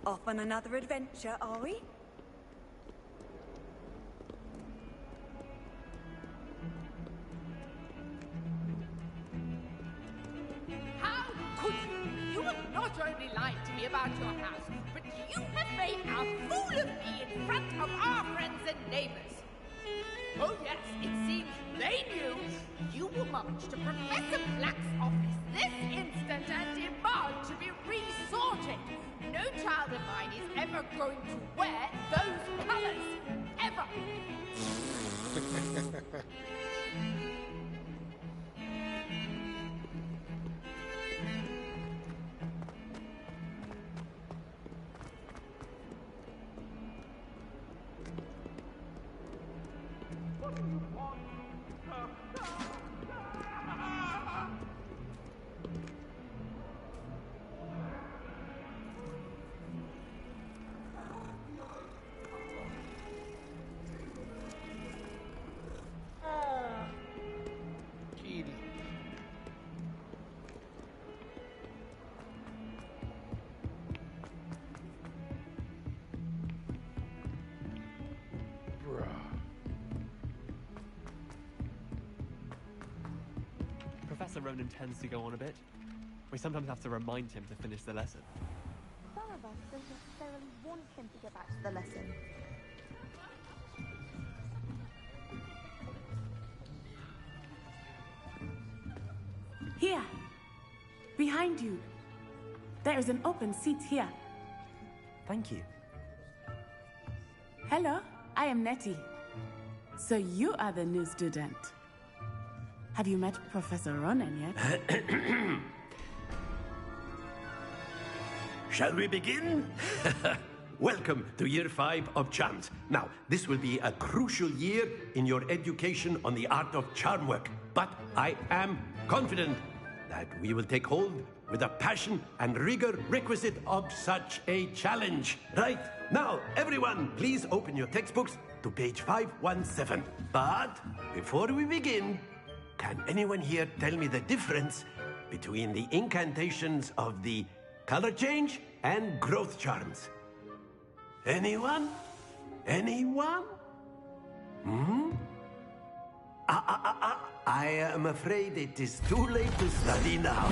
Off on another adventure, are we? How could you? You have not only lied to me about your house, but you have made a fool of me in front of our friends and neighbors. Oh yes, it seems they knew you will march to Professor Black's office this instant and demand to be resorted. No child of mine is ever going to wear those colors. Ever. Professor Ronan tends to go on a bit. We sometimes have to remind him to finish the lesson. Some of us don't necessarily want him to get back to the lesson. Here! Behind you! There is an open seat here. Thank you. Hello, I am Nettie. So you are the new student. Have you met Professor Ronan yet? Shall we begin? Welcome to Year 5 of Charms. Now, this will be a crucial year in your education on the art of charm work. But I am confident that we will take hold with the passion and rigor requisite of such a challenge. Right, now, everyone, please open your textbooks to page 517. But before we begin, can anyone here tell me the difference between the incantations of the color change and growth charms? Anyone? Anyone? I am afraid it is too late to study now.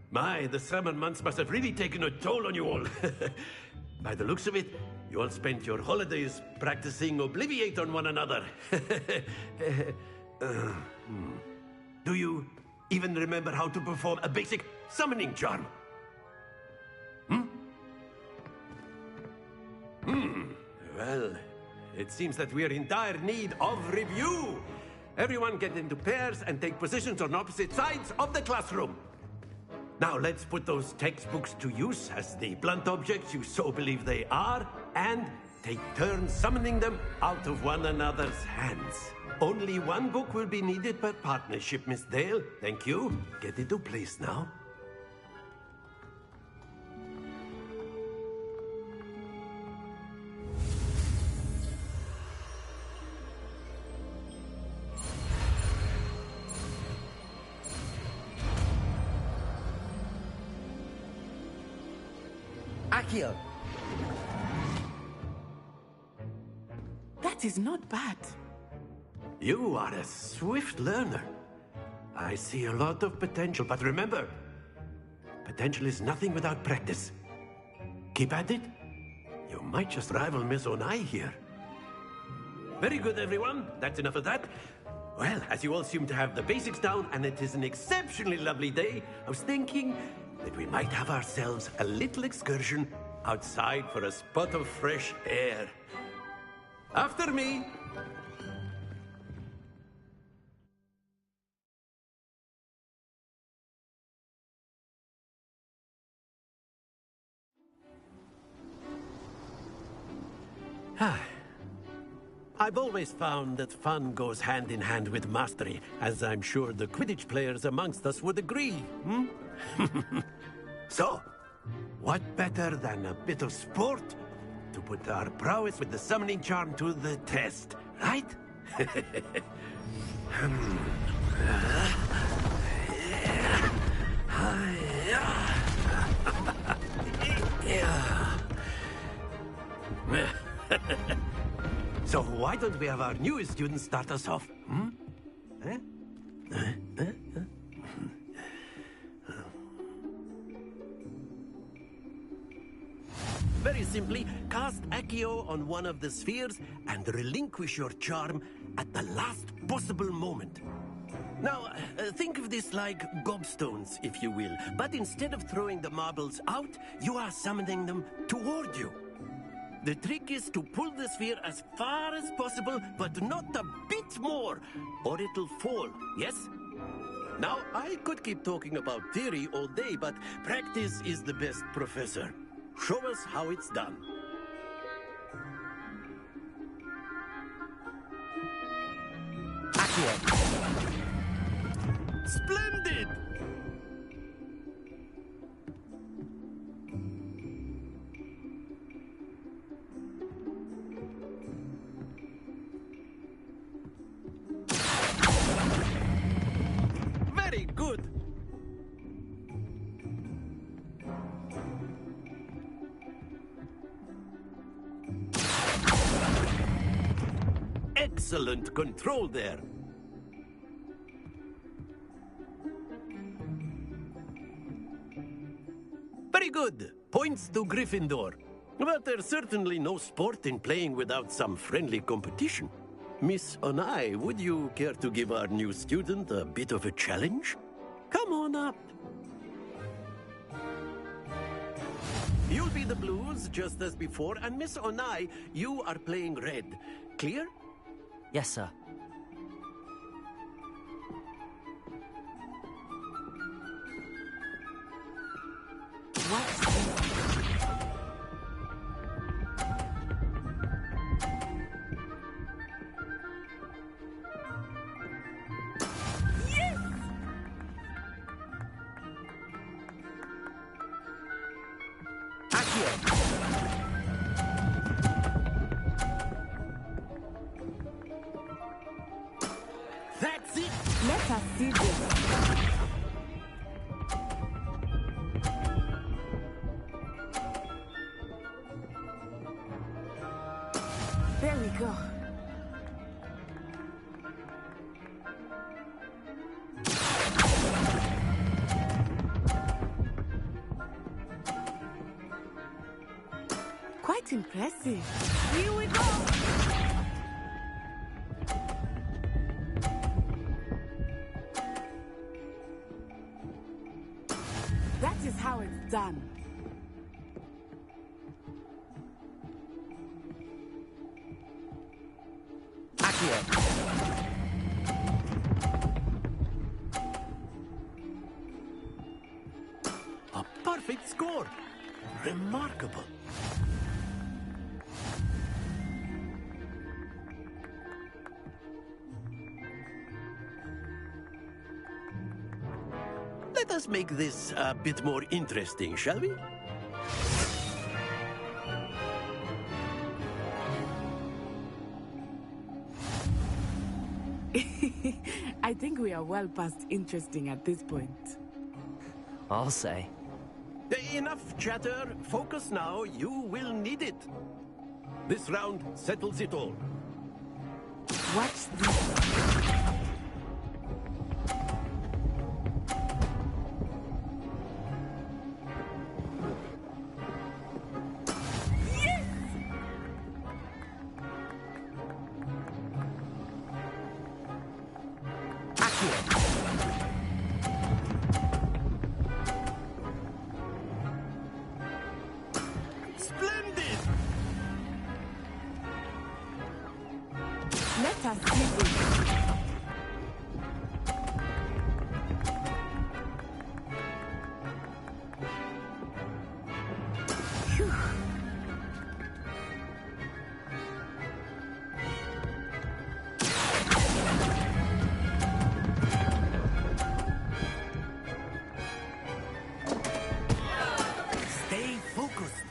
My, the summer months must have really taken a toll on you all. By the looks of it, you all spent your holidays practicing Obliviate on one another. Do you even remember how to perform a basic summoning charm? Well, it seems that we are in dire need of review. Everyone get into pairs and take positions on opposite sides of the classroom. Now let's put those textbooks to use as the blunt objects you so believe they are, and take turns summoning them out of one another's hands. Only one book will be needed per partnership, Miss Dale. Thank you. Get into place now. Akio. That is not bad. You are a swift learner. I see a lot of potential, but remember, potential is nothing without practice. Keep at it. You might just rival Miss Onai here. Very good, everyone. That's enough of that. Well, as you all seem to have the basics down, and it is an exceptionally lovely day, I was thinking that we might have ourselves a little excursion outside for a spot of fresh air. After me. I've always found that fun goes hand in hand with mastery, as I'm sure the Quidditch players amongst us would agree, So, what better than a bit of sport to put our prowess with the summoning charm to the test, right? don't we have our newest student start us off? Hmm? Eh? Very simply, cast Accio on one of the spheres and relinquish your charm at the last possible moment. Now, think of this like gobstones, if you will, but instead of throwing the marbles out, you are summoning them toward you. The trick is to pull the sphere as far as possible, but not a bit more, or it'll fall, yes? Now, I could keep talking about theory all day, but practice is the best professor. Show us how it's done. Accio. Splendid! Very good! Excellent control there. Very good. Points to Gryffindor. But there's certainly no sport in playing without some friendly competition. Miss Onai, would you care to give our new student a bit of a challenge? Come on up. You'll be the blues, just as before, and Miss Onai, you are playing red. Clear? Yes, sir. That's it! Let us see this. There we go. Quite impressive. Here we go. That is how it's done. A perfect score! Remarkable! Let us make this a bit more interesting, shall we? I think we are well past interesting at this point. I'll say. Enough chatter. Focus now. You will need it. This round settles it all. Watch this. Splendid! Let us see this. Phew. Stay focused.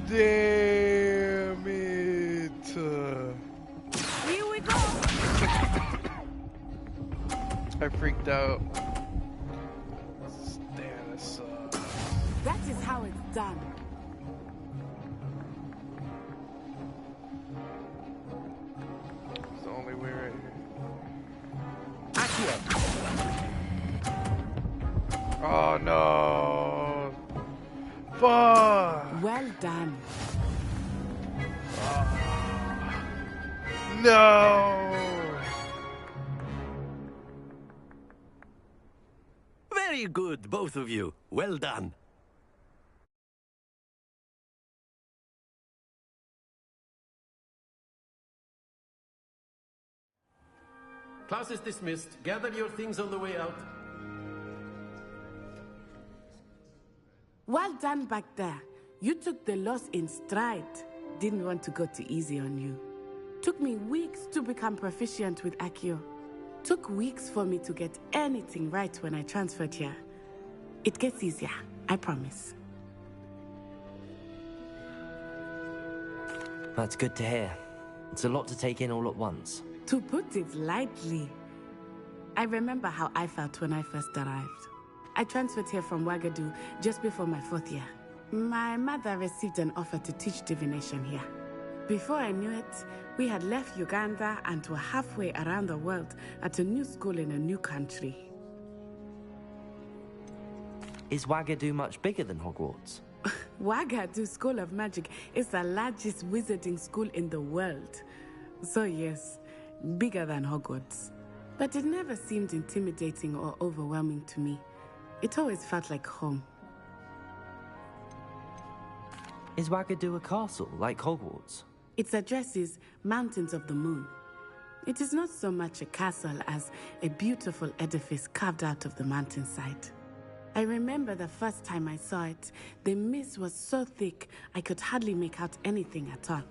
Damn it. Here we go. I freaked out. Damn, this sucks. That is how it's done. Oh no! Fuck! Well done. No! Very good, both of you. Well done. Class is dismissed. Gather your things on the way out. Well done back there. You took the loss in stride. Didn't want to go too easy on you. Took me weeks to become proficient with Accio. Took weeks for me to get anything right when I transferred here. It gets easier, I promise. That's good to hear. It's a lot to take in all at once. To put it lightly, I remember how I felt when I first arrived. I transferred here from Wagadu just before my 4th year. My mother received an offer to teach divination here. Before I knew it, we had left Uganda and were halfway around the world at a new school in a new country. Is Wagadu much bigger than Hogwarts? Wagadu School of Magic is the largest wizarding school in the world. So yes, bigger than Hogwarts. But it never seemed intimidating or overwhelming to me. It always felt like home. Is Wagadu a castle, like Hogwarts? Its address is Mountains of the Moon. It is not so much a castle as a beautiful edifice carved out of the mountainside. I remember the first time I saw it, the mist was so thick I could hardly make out anything at all.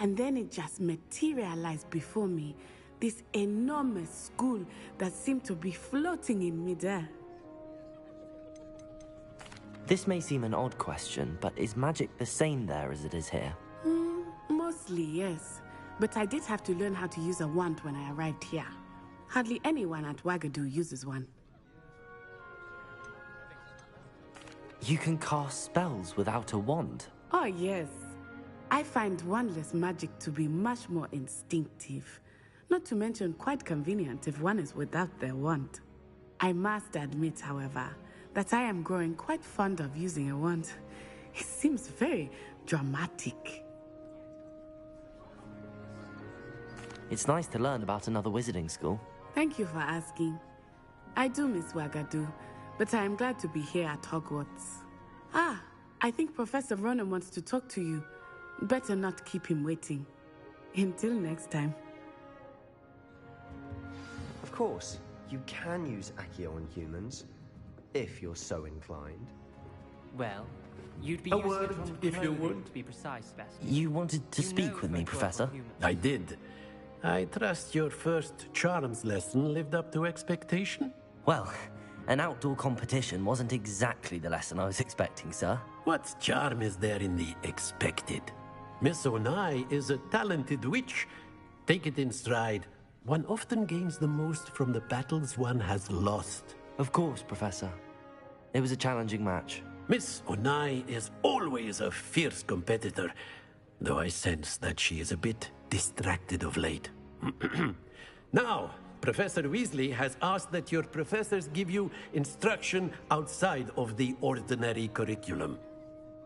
And then it just materialized before me, this enormous school that seemed to be floating in midair. This may seem an odd question, but is magic the same there as it is here? Mostly, yes. But I did have to learn how to use a wand when I arrived here. Hardly anyone at Wagadu uses one. You can cast spells without a wand? Oh, yes. I find wandless magic to be much more instinctive. Not to mention quite convenient if one is without their wand. I must admit, however, that I am growing quite fond of using a wand. It seems very dramatic. It's nice to learn about another wizarding school. Thank you for asking. I do miss Wagadu, but I am glad to be here at Hogwarts. Ah, I think Professor Ronan wants to talk to you. Better not keep him waiting. Until next time. Of course, you can use Accio on humans, if you're so inclined. Well, you'd be A using word, it on if you Cronin, would. to be precise, Sebastian. You wanted to You speak know with me, French work Professor? on humans. I did. I trust your first charms lesson lived up to expectation? Well, an outdoor competition wasn't exactly the lesson I was expecting, sir. What charm is there in the expected? Miss Onai is a talented witch. Take it in stride. One often gains the most from the battles one has lost. Of course, Professor. It was a challenging match. Miss Onai is always a fierce competitor, though I sense that she is a bit distracted of late. Now, Professor Weasley has asked that your professors give you instruction outside of the ordinary curriculum.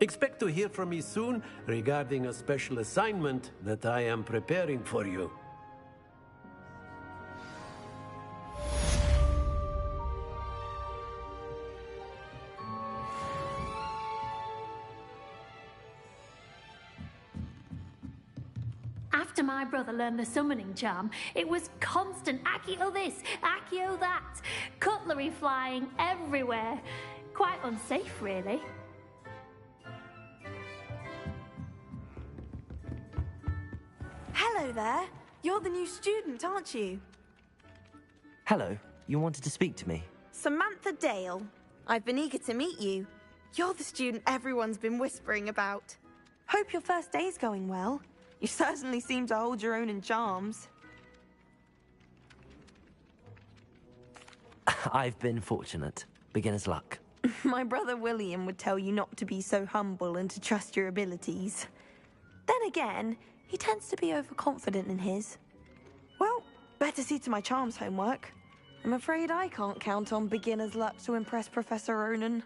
Expect to hear from me soon regarding a special assignment that I am preparing for you. After my brother learned the summoning charm, it was constant Accio this, Accio that, cutlery flying everywhere. Quite unsafe, really. Hello there. You're the new student, aren't you? Hello, you wanted to speak to me? Samantha Dale. I've been eager to meet you. You're the student everyone's been whispering about. Hope your first day's going well. You certainly seem to hold your own in charms. I've been fortunate. Beginner's luck. My brother William would tell you not to be so humble and to trust your abilities. Then again, he tends to be overconfident in his. Well, better see to my charms homework. I'm afraid I can't count on beginner's luck to impress Professor Ronan.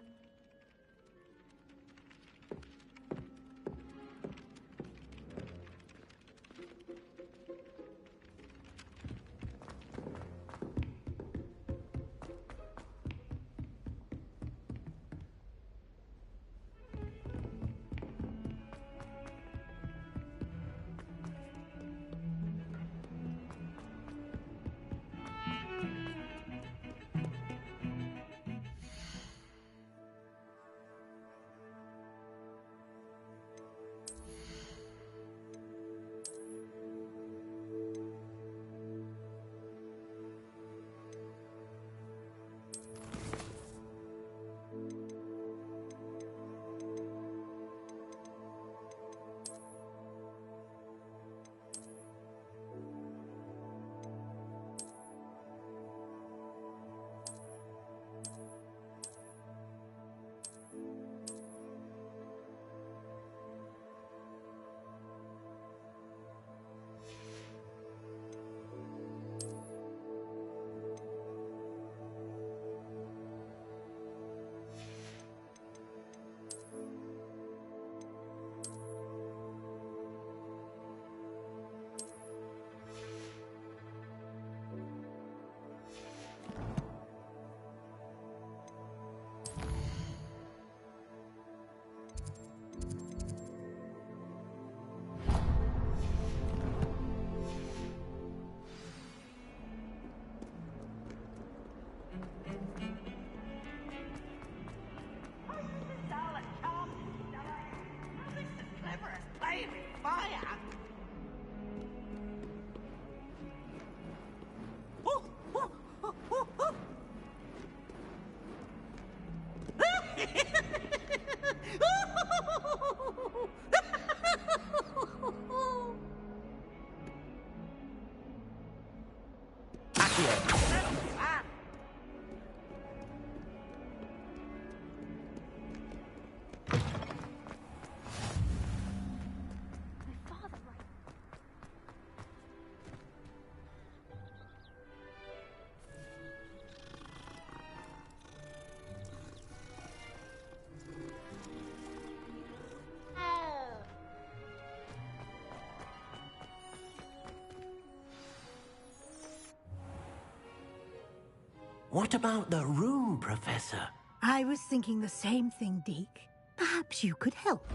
What about the room, Professor? I was thinking the same thing, Deke. Perhaps you could help.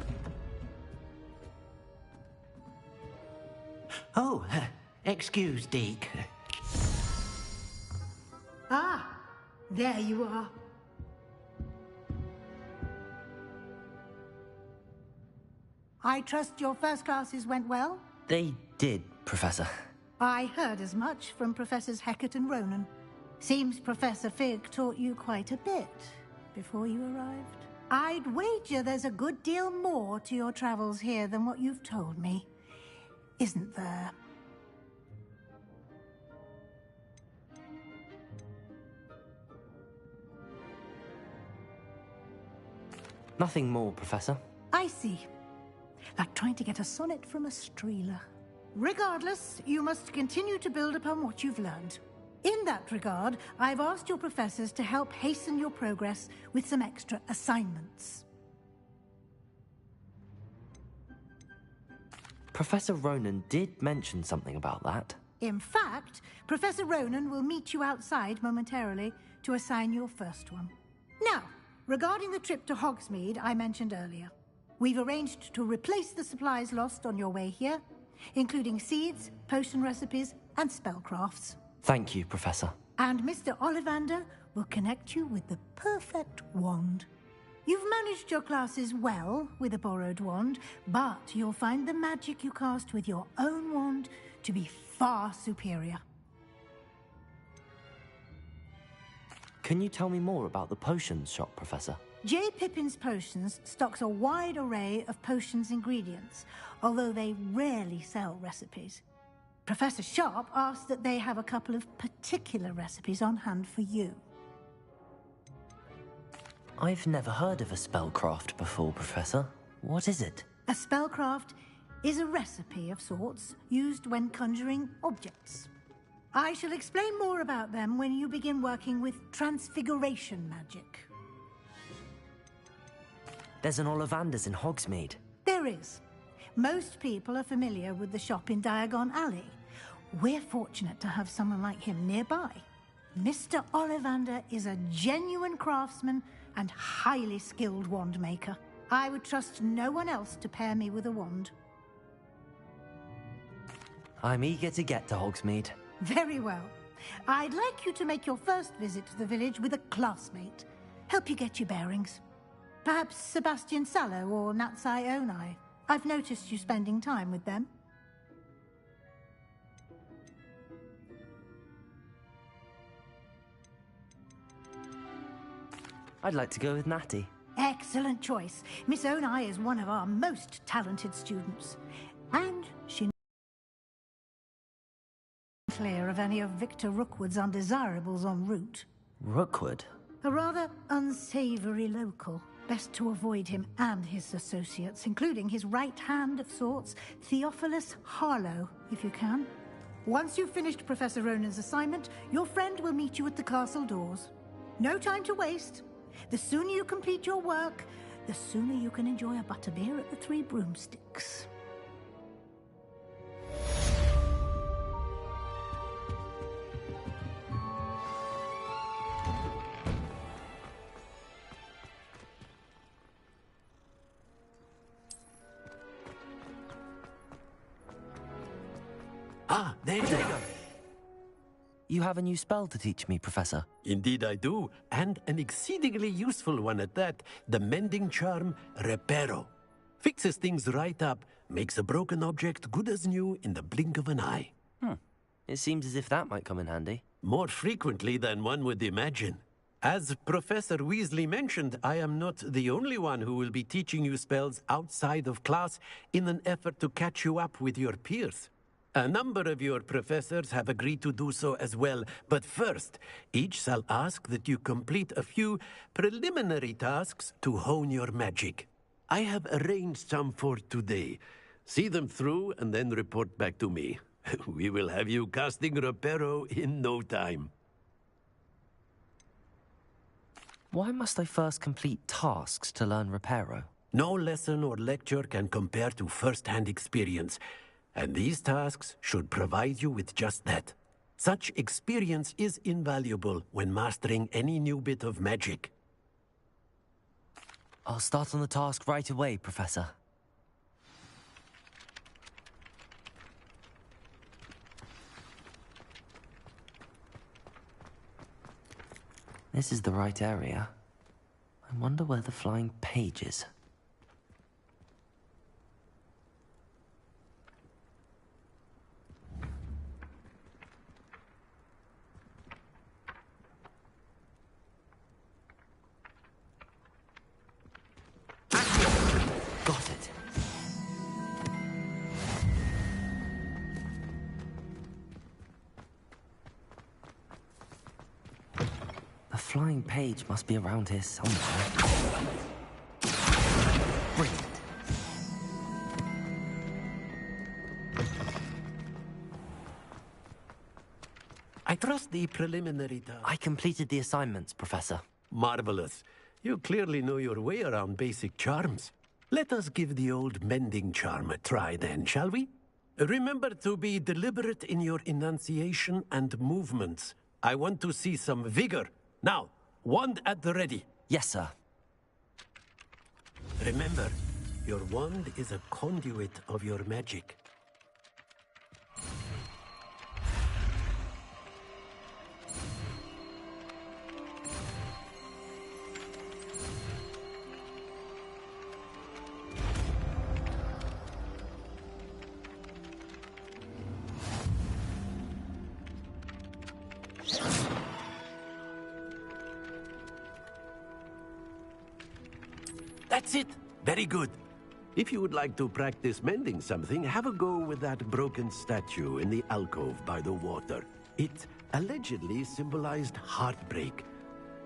Oh, excuse, Deke. Ah, there you are. I trust your first classes went well? They did, Professor. I heard as much from Professors Hecat and Ronan. Seems Professor Fig taught you quite a bit before you arrived. I'd wager there's a good deal more to your travels here than what you've told me. Isn't there? Nothing more, Professor. I see. Like trying to get a sonnet from a streeler. Regardless, you must continue to build upon what you've learned. In that regard, I've asked your professors to help hasten your progress with some extra assignments. Professor Ronan did mention something about that. In fact, Professor Ronan will meet you outside momentarily to assign your first one. Now, regarding the trip to Hogsmeade I mentioned earlier, we've arranged to replace the supplies lost on your way here, including seeds, potion recipes, and spellcrafts. Thank you, Professor. And Mr. Ollivander will connect you with the perfect wand. You've managed your classes well with a borrowed wand, but you'll find the magic you cast with your own wand to be far superior. Can you tell me more about the potions shop, Professor? J. Pippin's Potions stocks a wide array of potions ingredients, although they rarely sell recipes. Professor Sharp asked that they have a couple of particular recipes on hand for you. I've never heard of a spellcraft before, Professor. What is it? A spellcraft is a recipe of sorts used when conjuring objects. I shall explain more about them when you begin working with transfiguration magic. There's an Ollivander's in Hogsmeade. There is. Most people are familiar with the shop in Diagon Alley. We're fortunate to have someone like him nearby. Mr. Ollivander is a genuine craftsman and highly skilled wand maker. I would trust no one else to pair me with a wand. I'm eager to get to Hogsmeade. Very well. I'd like you to make your first visit to the village with a classmate. Help you get your bearings. Perhaps Sebastian Sallow or Natsai Onai. I've noticed you spending time with them. I'd like to go with Natty. Excellent choice. Miss Onai is one of our most talented students. And she clear of any of Victor Rookwood's undesirables en route. Rookwood? A rather unsavory local. Best to avoid him and his associates, including his right hand of sorts, Theophilus Harlow, if you can. Once you've finished Professor Ronan's assignment, your friend will meet you at the castle doors. No time to waste. The sooner you complete your work, the sooner you can enjoy a butterbeer at the Three Broomsticks. Ah, there you go. You have a new spell to teach me, Professor. Indeed I do, and an exceedingly useful one at that. The mending charm, Reparo. Fixes things right up, makes a broken object good as new in the blink of an eye. It seems as if that might come in handy. More frequently than one would imagine. As Professor Weasley mentioned, I am not the only one who will be teaching you spells outside of class in an effort to catch you up with your peers. A number of your professors have agreed to do so as well, but first, each shall ask that you complete a few preliminary tasks to hone your magic. I have arranged some for today. See them through and then report back to me. We will have you casting Reparo in no time. Why must I first complete tasks to learn Reparo? No lesson or lecture can compare to first-hand experience. And these tasks should provide you with just that. Such experience is invaluable when mastering any new bit of magic. I'll start on the task right away, Professor. This is the right area. I wonder where the flying page is. Got it. The flying page must be around here somewhere. Brilliant. I trust the preliminary task. I completed the assignments, Professor. Marvelous. You clearly know your way around basic charms. Let us give the old mending charm a try then, shall we? Remember to be deliberate in your enunciation and movements. I want to see some vigor. Now, wand at the ready. Yes, sir. Remember, your wand is a conduit of your magic. That's it. Very good. If you would like to practice mending something, have a go with that broken statue in the alcove by the water. It allegedly symbolized heartbreak.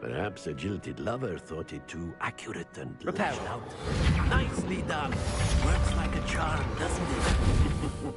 Perhaps a jilted lover thought it too accurate and lashed out. Nicely done. Works like a charm, doesn't it?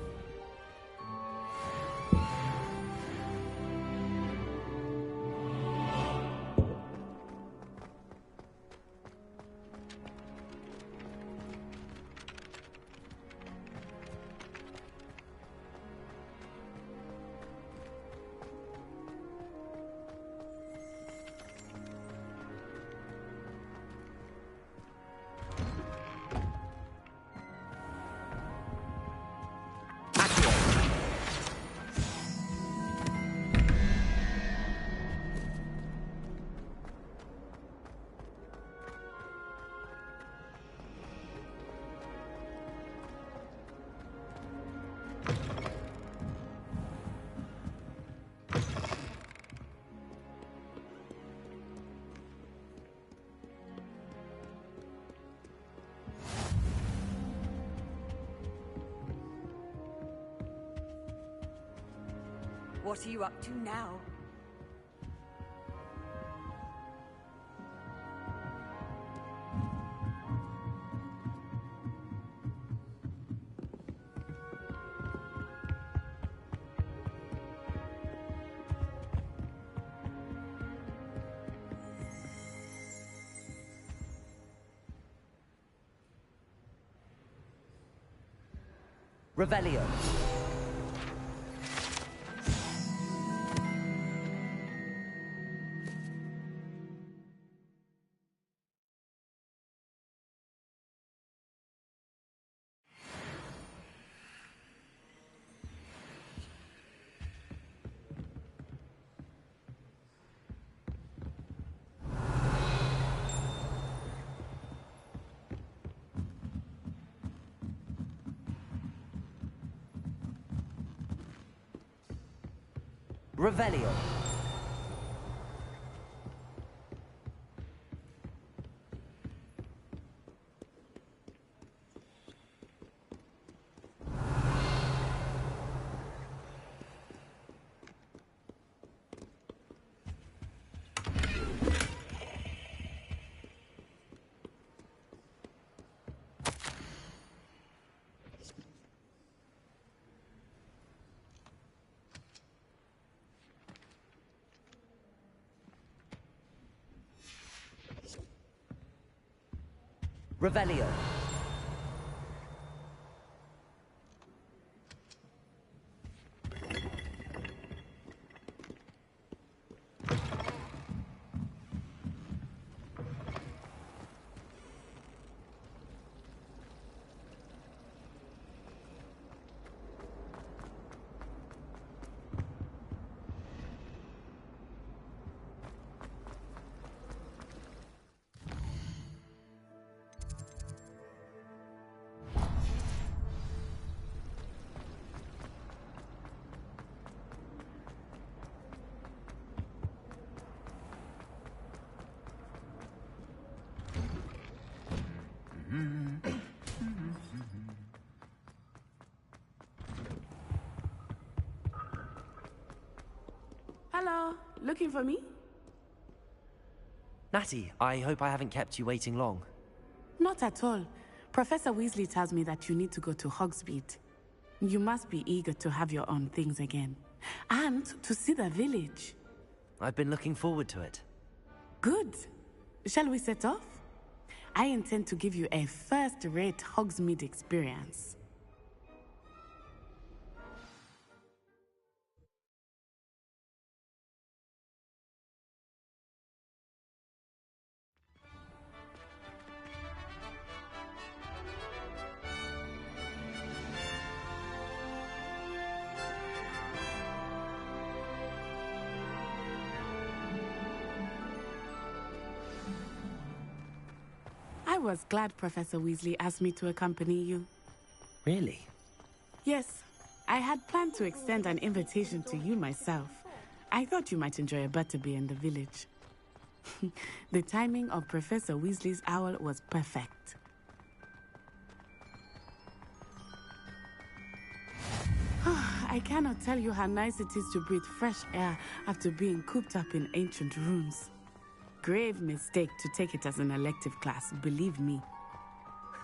What are you up to now? Revelio. Revelio. Revelio. Hello, looking for me? Natty, I hope I haven't kept you waiting long. Not at all. Professor Weasley tells me that you need to go to Hogsmeade. You must be eager to have your own things again. And to see the village. I've been looking forward to it. Good. Shall we set off? I intend to give you a first-rate Hogsmeade experience. I was glad Professor Weasley asked me to accompany you. Really? Yes, I had planned to extend an invitation to you myself. I thought you might enjoy a butterbeer in the village. The timing of Professor Weasley's owl was perfect. I cannot tell you how nice it is to breathe fresh air after being cooped up in ancient rooms. Grave mistake to take it as an elective class, believe me.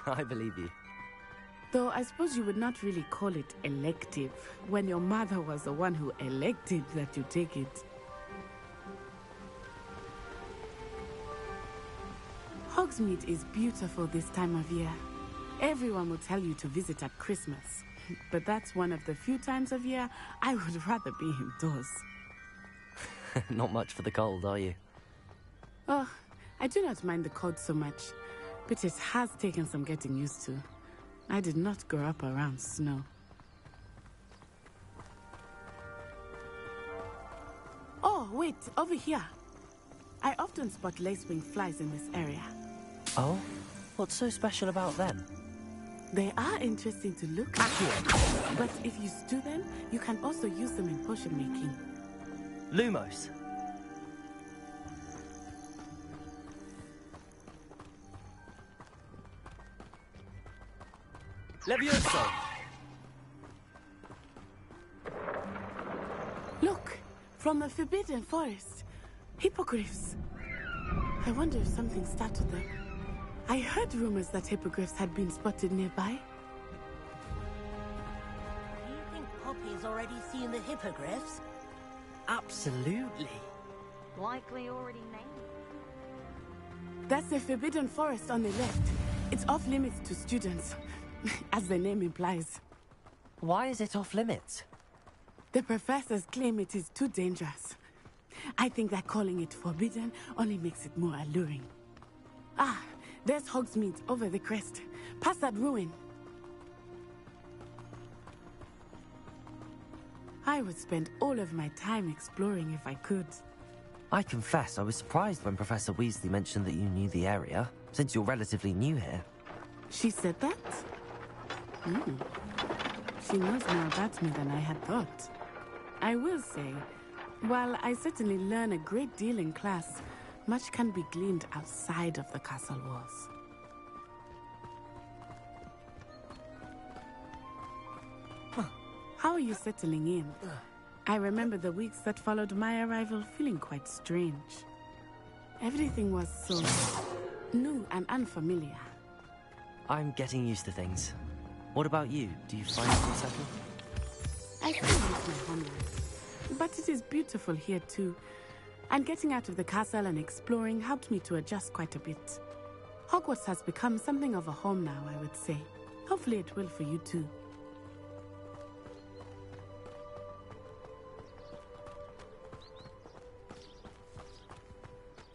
I believe you. Though I suppose you would not really call it elective when your mother was the one who elected that you take it. Hogsmeade is beautiful this time of year. Everyone will tell you to visit at Christmas, but that's one of the few times of year I would rather be indoors. Not much for the cold, are you? Oh, I do not mind the cold so much, but it has taken some getting used to. I did not grow up around snow. Oh, wait, over here. I often spot lacewing flies in this area. Oh? What's so special about them? They are interesting to look at, but if you stew them, you can also use them in potion making. Lumos. Levioso! Look, From the Forbidden Forest. Hippogriffs. I wonder if something startled them. I heard rumors that hippogriffs had been spotted nearby. Do you think Poppy's already seen the hippogriffs? Absolutely. Likely already named. That's the Forbidden Forest on the left. It's off limits to students, as the name implies. Why is it off limits? The professors claim it is too dangerous. I think that calling it forbidden only makes it more alluring. Ah, there's Hogsmeade over the crest. Past that ruin. I would spend all of my time exploring if I could. I confess I was surprised when Professor Weasley mentioned that you knew the area, since you're relatively new here. She said that? She knows more about me than I had thought. I will say, while I certainly learn a great deal in class, much can be gleaned outside of the castle walls. How are you settling in? I remember the weeks that followed my arrival feeling quite strange. Everything was so new and unfamiliar. I'm getting used to things. What about you? Do you find it settled? I still miss my homeland, but it is beautiful here too. And getting out of the castle and exploring helped me to adjust quite a bit. Hogwarts has become something of a home now, I would say. Hopefully it will for you too.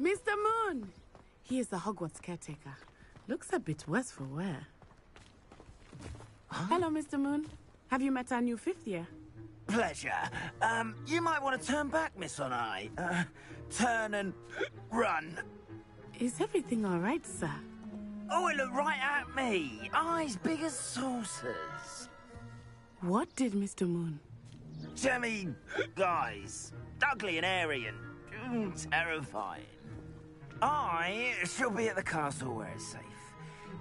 Mr. Moon! He is the Hogwarts caretaker. Looks a bit worse for wear. Huh? Hello, Mr. Moon. Have you met our new fifth year? Pleasure. You might want to turn back, Miss On-Eye. Turn and run. Is everything all right, sir? Oh, it looked right at me. Eyes big as saucers. What did Mr. Moon? Jemmy guys. Ugly and airy and terrifying. I shall be at the castle where it's safe.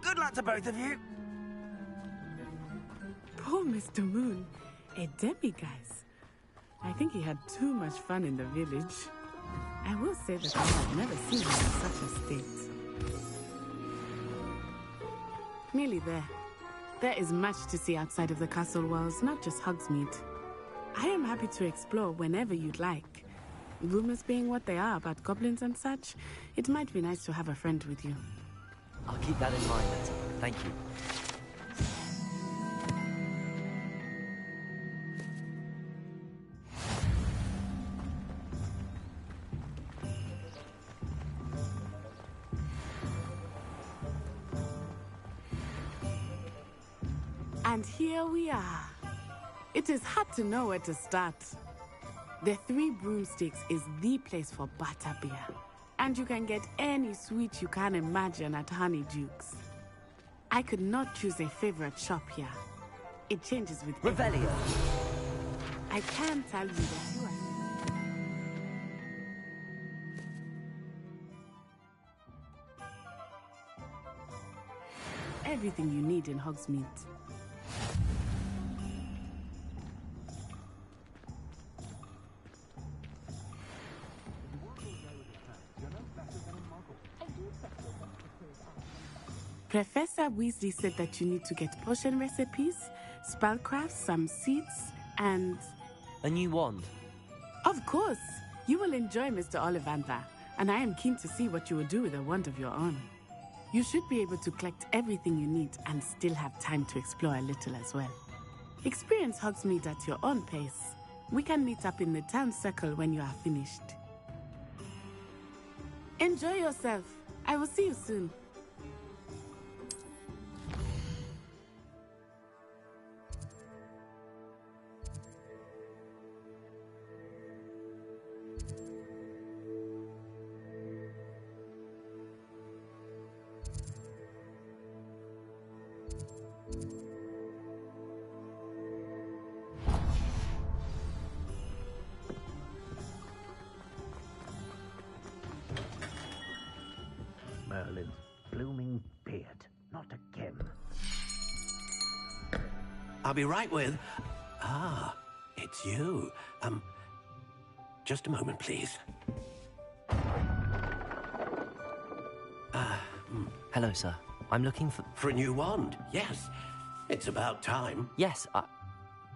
Good luck to both of you. Poor Mr. Moon. A demiguise. I think he had too much fun in the village. I will say that I have never seen him in such a state. Nearly there. There is much to see outside of the castle walls, not just Hogsmeade. I am happy to explore whenever you'd like. Rumors being what they are about goblins and such, it might be nice to have a friend with you. I'll keep that in mind, Letty. Thank you. And here we are. It is hard to know where to start. The Three Broomsticks is the place for butterbeer. And you can get any sweet you can imagine at Honeydukes. I could not choose a favorite shop here. It changes with Revelio. I can tell you that you are... everything you need in Hogsmeade. Professor Weasley said that you need to get potion recipes, spellcrafts, some seeds, and... a new wand. Of course! You will enjoy Mr. Ollivander, and I am keen to see what you will do with a wand of your own. You should be able to collect everything you need and still have time to explore a little as well. Experience Hogsmeade at your own pace. We can meet up in the town circle when you are finished. Enjoy yourself. I will see you soon. Merlin's blooming beard. Not again. I'll be right with... Ah, it's you. just a moment, please. Hello, sir. I'm looking for... For a new wand, yes. It's about time. Yes,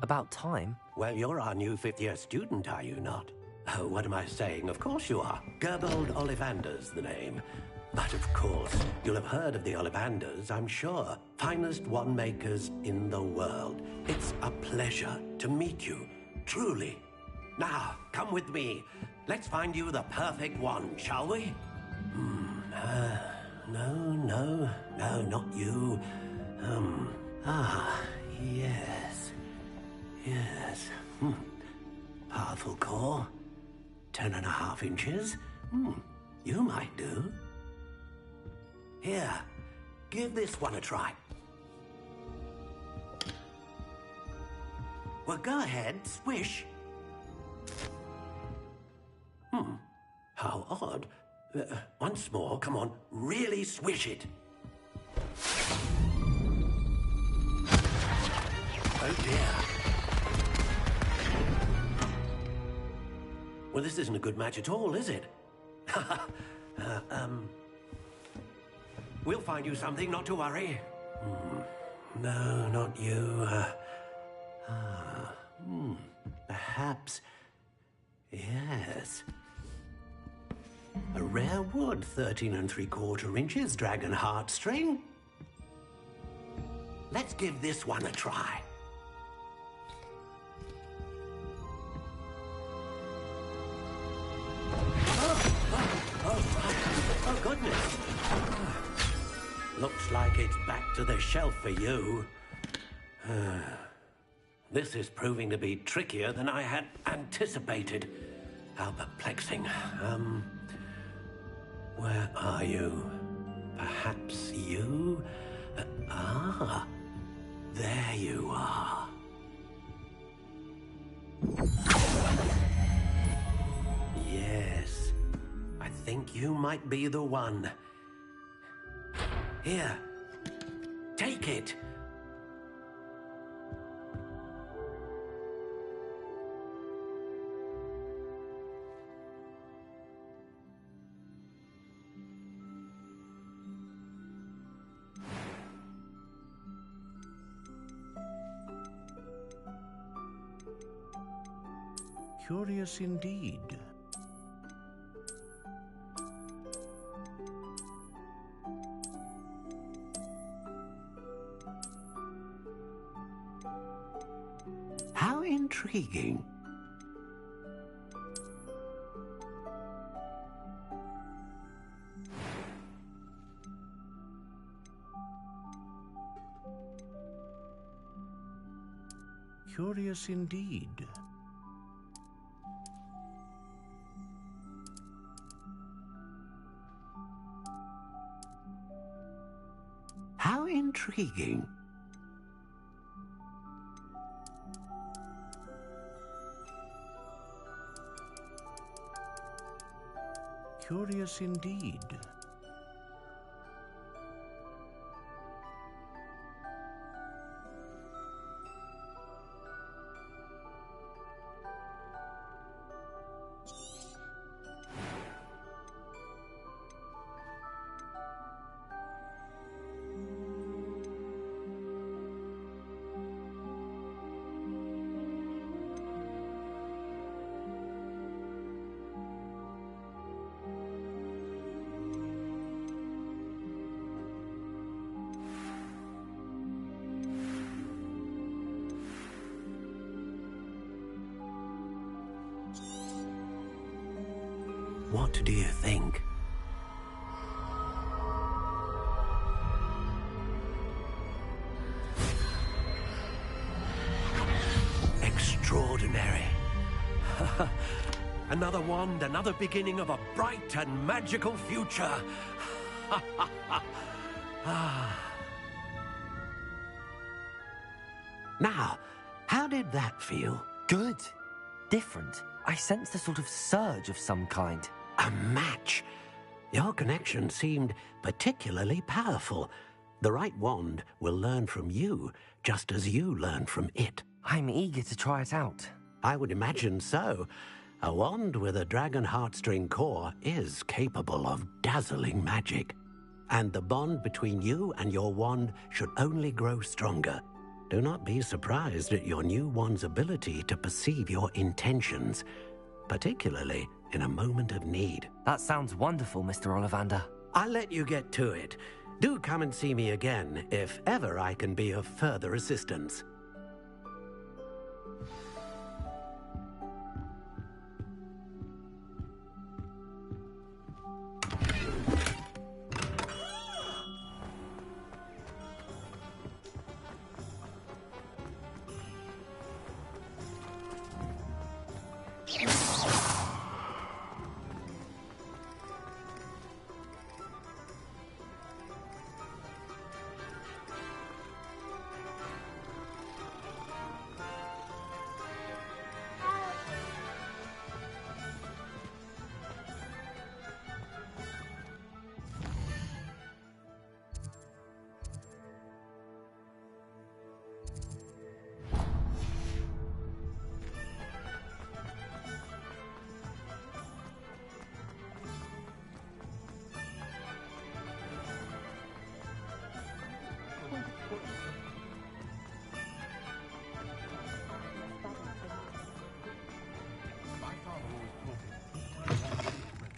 about time? Well, you're our new fifth-year student, are you not? Oh, what am I saying? Of course you are. Gerbold Ollivander's the name. But of course, you'll have heard of the Ollivanders, I'm sure. Finest wand makers in the world. It's a pleasure to meet you, truly. Now, come with me. Let's find you the perfect wand, shall we? No, not you. Yes. Powerful core. 10.5 inches. You might do. Here, give this one a try. Well, go ahead, swish. How odd. Once more, come on, really swish it. Oh dear. Well, this isn't a good match at all, is it? We'll find you something, not to worry. No, not you. Perhaps... Yes. A rare wood, 13 3/4 inches, dragon heartstring. Let's give this one a try. Oh, goodness. Looks like it's back to the shelf for you. This is proving to be trickier than I had anticipated. How perplexing. Where are you? Perhaps you? There you are. Yes, I think you might be the one. Here, take it. Curious indeed. How intriguing. Curious indeed. How intriguing. Curious indeed. What do you think? Extraordinary. Another wand, another beginning of a bright and magical future. Now, how did that feel? Good. Different. I sensed a sort of surge of some kind. A match. Your connection seemed particularly powerful. The right wand will learn from you, just as you learn from it. I'm eager to try it out. I would imagine so. A wand with a dragon heartstring core is capable of dazzling magic. And the bond between you and your wand should only grow stronger. Do not be surprised at your new wand's ability to perceive your intentions, particularly in a moment of need. That sounds wonderful, Mr. Ollivander. I'll let you get to it. Do come and see me again if ever I can be of further assistance.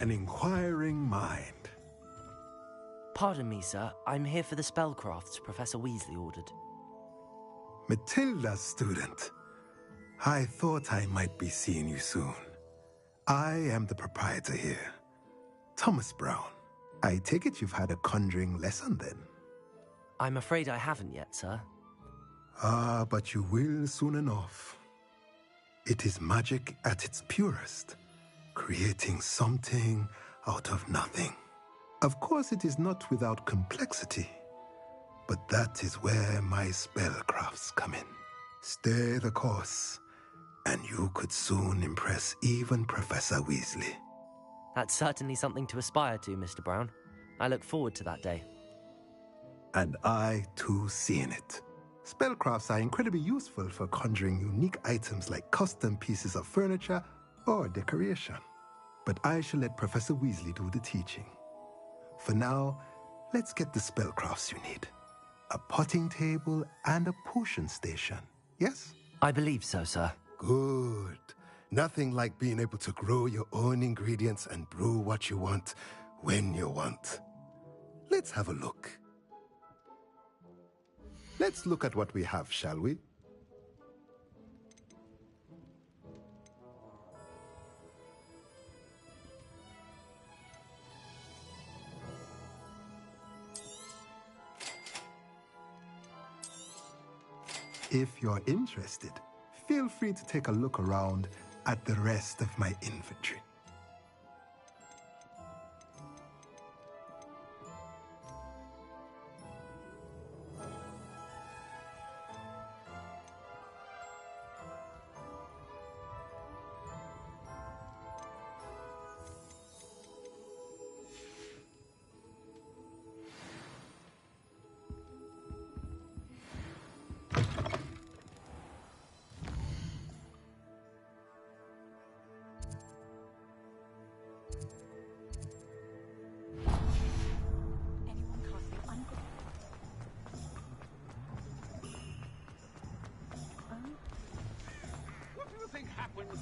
An inquiring mind. Pardon me, sir. I'm here for the spellcrafts Professor Weasley ordered. Matilda, student. I thought I might be seeing you soon. I am the proprietor here, Thomas Brown. I take it you've had a conjuring lesson then? I'm afraid I haven't yet, sir. Ah, but you will soon enough. It is magic at its purest, creating something out of nothing. Of course, it is not without complexity, but that is where my spellcrafts come in. Stay the course, and you could soon impress even Professor Weasley. That's certainly something to aspire to, Mr. Brown. I look forward to that day. And I, too, see in it. Spellcrafts are incredibly useful for conjuring unique items like custom pieces of furniture or decoration. But I shall let Professor Weasley do the teaching. For now, let's get the spellcrafts you need. A potting table and a potion station, yes? I believe so, sir. Good. Nothing like being able to grow your own ingredients and brew what you want when you want. Let's have a look. Let's look at what we have, shall we? If you're interested, feel free to take a look around at the rest of my inventory.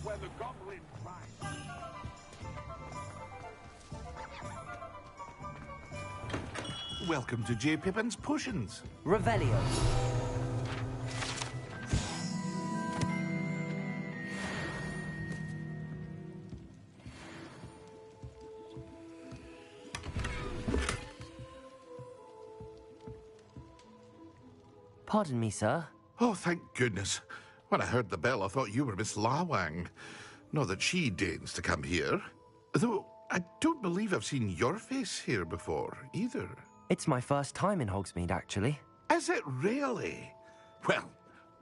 Where the goblin flies. Welcome to J. Pippin's Potions. Revelio. Pardon me, sir. Oh, thank goodness. When I heard the bell, I thought you were Miss Lawang. Not that she deigns to come here. Though, I don't believe I've seen your face here before, either. It's my first time in Hogsmeade, actually. Is it really? Well,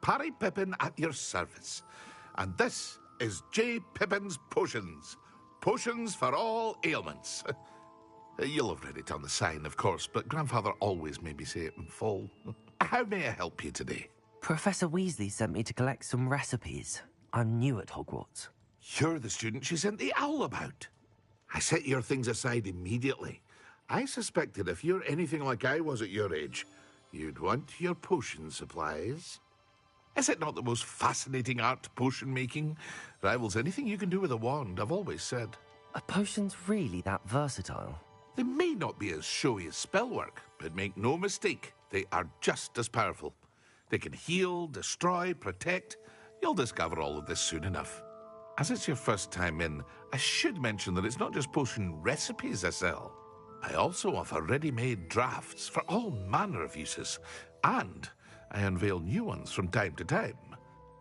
Parry Pippin at your service. And this is J. Pippin's Potions. Potions for all ailments. You'll have read it on the sign, of course, but Grandfather always made me say it in full. How may I help you today? Professor Weasley sent me to collect some recipes. I'm new at Hogwarts. You're the student she sent the owl about. I set your things aside immediately. I suspected if you're anything like I was at your age, you'd want your potion supplies. Is it not the most fascinating art, potion making? Rivals anything you can do with a wand, I've always said. Are potions really that versatile? They may not be as showy as spellwork, but make no mistake, they are just as powerful. They can heal, destroy, protect. You'll discover all of this soon enough. As it's your first time in, I should mention that it's not just potion recipes I sell. I also offer ready-made drafts for all manner of uses, and I unveil new ones from time to time.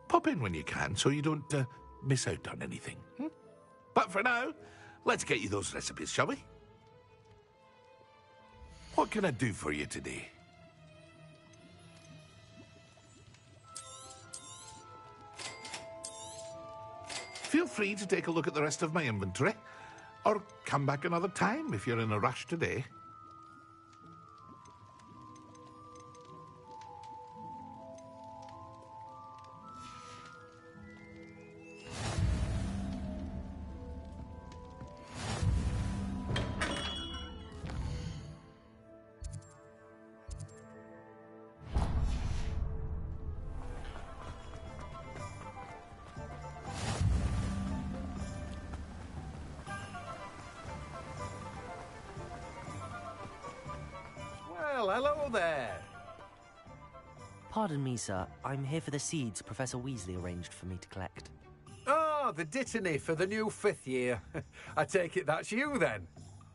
Pop in when you can so you don't miss out on anything. But for now, let's get you those recipes, shall we? What can I do for you today? Feel free to take a look at the rest of my inventory, or come back another time if you're in a rush today. Well, hello there. Pardon me, sir. I'm here for the seeds Professor Weasley arranged for me to collect. Oh, the dittany for the new 5th year. I take it that's you, then.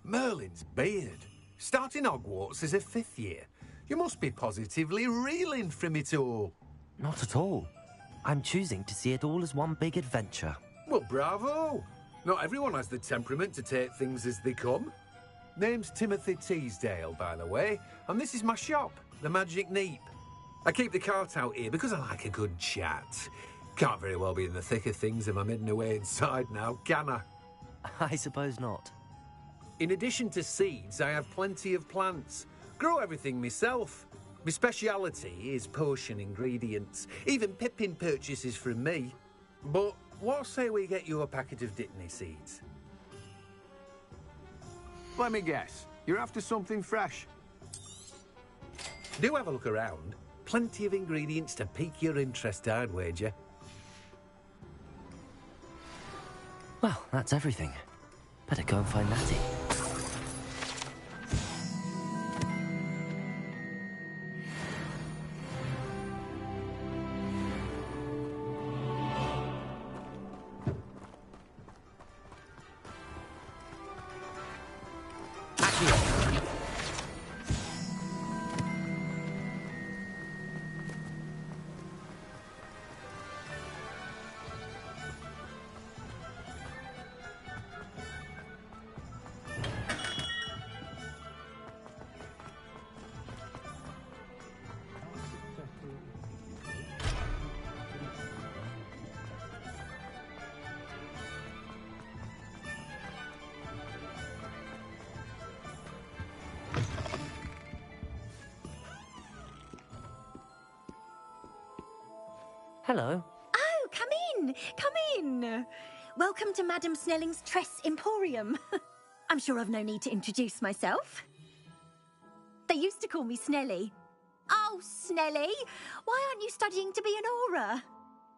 Merlin's beard. Starting Hogwarts as a 5th year. You must be positively reeling from it all. Not at all. I'm choosing to see it all as one big adventure. Well, bravo. Not everyone has the temperament to take things as they come. Name's Timothy Teasdale, by the way, and this is my shop, the Magic Neep. I keep the cart out here because I like a good chat. Can't very well be in the thick of things if I'm hidden away inside now, can I? I suppose not. In addition to seeds, I have plenty of plants. Grow everything myself. My speciality is potion ingredients. Even Pippin purchases from me. But what say we get you a packet of Dittany seeds? Let me guess. You're after something fresh. Do have a look around. Plenty of ingredients to pique your interest, I'd wager. Well, that's everything. Better go and find Natty. Hello. Oh, come in. Come in. Welcome to Madame Snelling's Tress Emporium. I'm sure I've no need to introduce myself. They used to call me Snelly. Oh, Snelly, why aren't you studying to be an aura?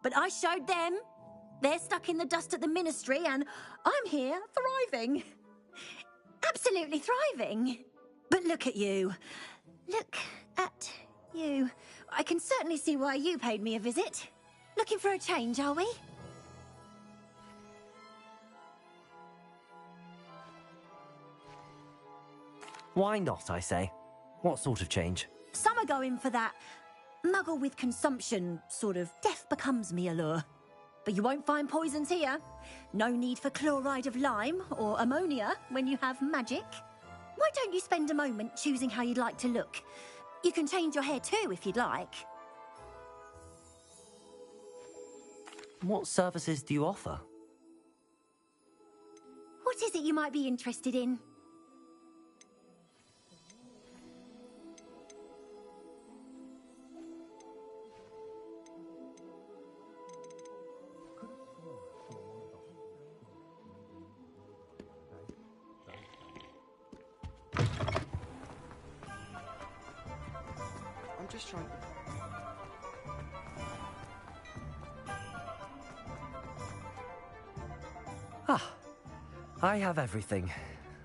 But I showed them. They're stuck in the dust at the ministry and I'm here thriving. Absolutely thriving. But look at you. Look at you. I can certainly see why you paid me a visit. Looking for a change, are we? Why not, I say? What sort of change? Some are going for that muggle with consumption, sort of death becomes me allure. But you won't find poisons here. No need for chloride of lime or ammonia when you have magic. Why don't you spend a moment choosing how you'd like to look? You can change your hair too if you'd like. What services do you offer? What is it you might be interested in? just trying. Ah, I have everything.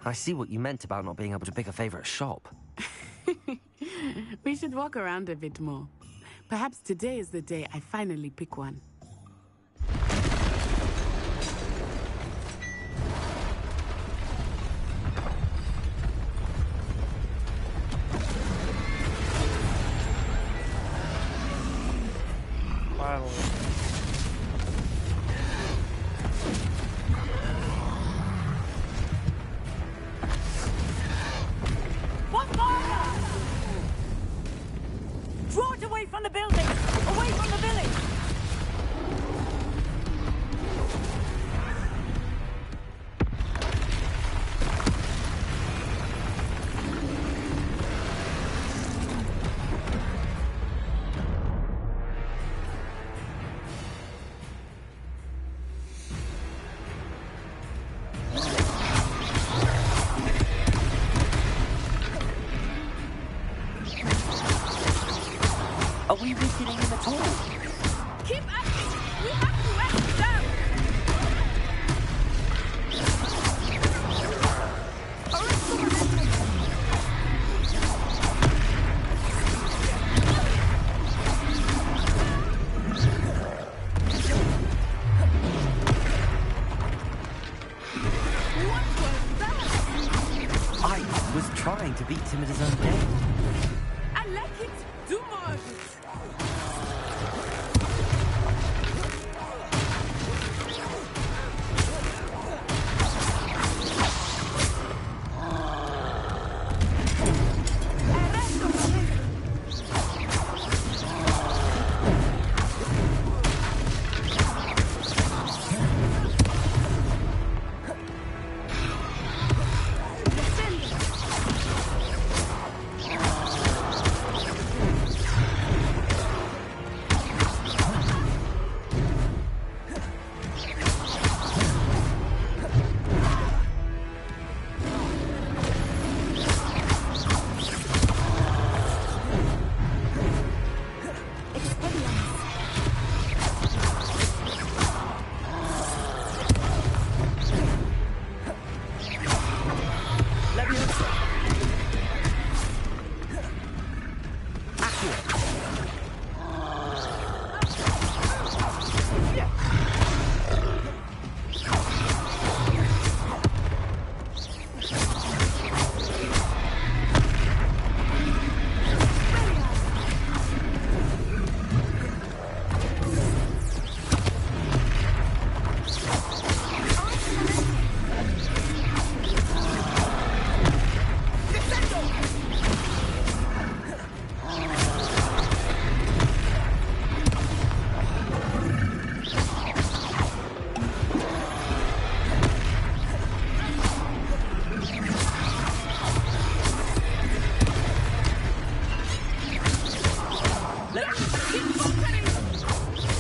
I see what you meant about not being able to pick a favorite shop. We should walk around a bit more. Perhaps today is the day I finally pick one. Finally. What fire? Draw it away from the building! Away from the village! Are we weakening him at all? Keep acting! We have to wear him down! I was trying to beat him at his own game. I like it! Do more of it!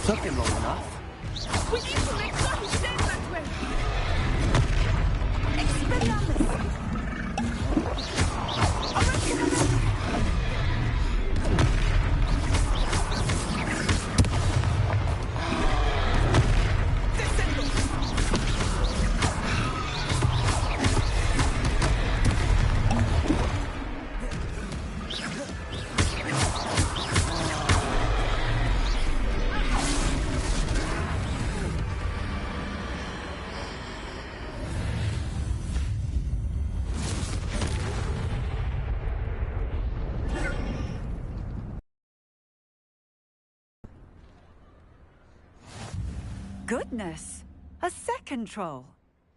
Took him long enough. We need to make sure he stays that way! Expelliarmus! Goodness! A second troll!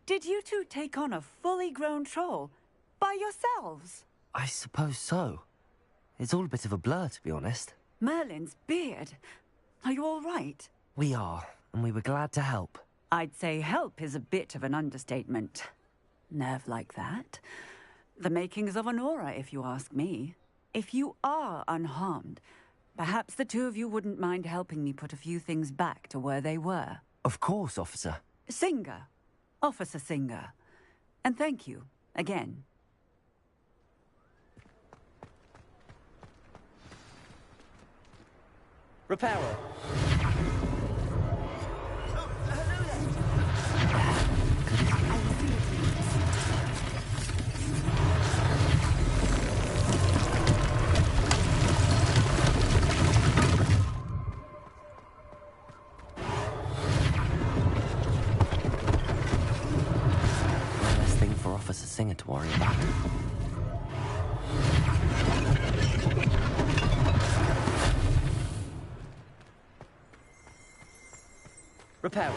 Did you two take on a fully grown troll by yourselves? I suppose so. It's all a bit of a blur, to be honest. Merlin's beard. Are you all right? We are, and we were glad to help. I'd say help is a bit of an understatement. Nerve like that. The makings of an aura, if you ask me. If you are unharmed, perhaps the two of you wouldn't mind helping me put a few things back to where they were. Of course, officer. Singer. Officer Singer. And thank you, again. Repairer. Officer Singer to worry about. Repairer.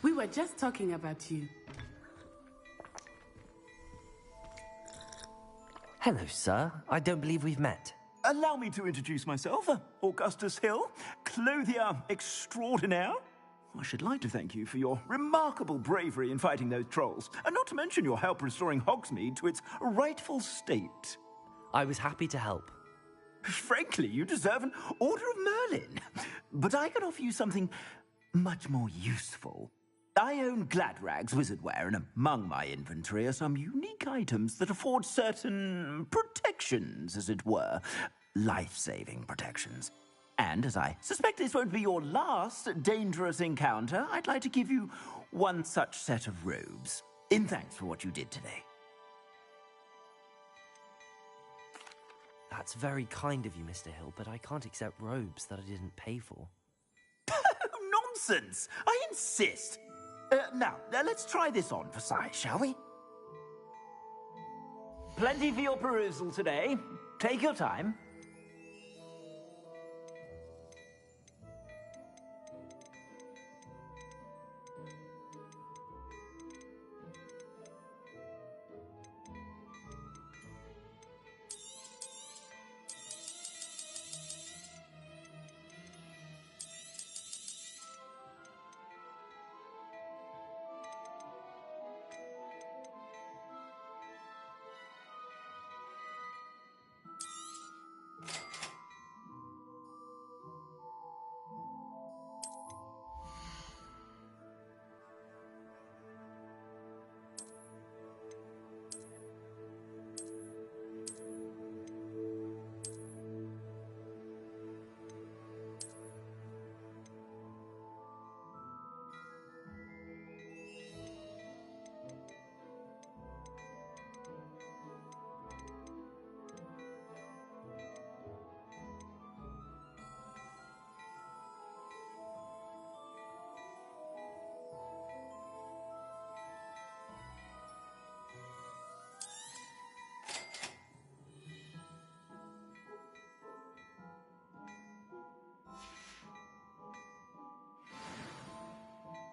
We were just talking about you. Hello, sir. I don't believe we've met. Allow me to introduce myself, Augustus Hill, clothier extraordinaire. I should like to thank you for your remarkable bravery in fighting those trolls, and not to mention your help restoring Hogsmeade to its rightful state. I was happy to help. Frankly, you deserve an Order of Merlin. But I can offer you something much more useful. I own Gladrag's wizardware, and among my inventory are some unique items that afford certain protections, as it were. Life-saving protections. And as I suspect this won't be your last dangerous encounter, I'd like to give you one such set of robes, in thanks for what you did today. That's very kind of you, Mr. Hill, but I can't accept robes that I didn't pay for. Nonsense! I insist! Now, let's try this on for size, shall we? Plenty for your perusal today. Take your time.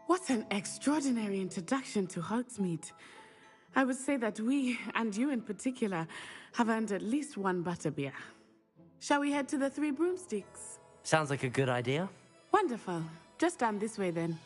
What an extraordinary introduction to Hogsmeade. I would say that we, and you in particular, have earned at least one butterbeer. Shall we head to the Three Broomsticks? Sounds like a good idea. Wonderful. Just down this way then.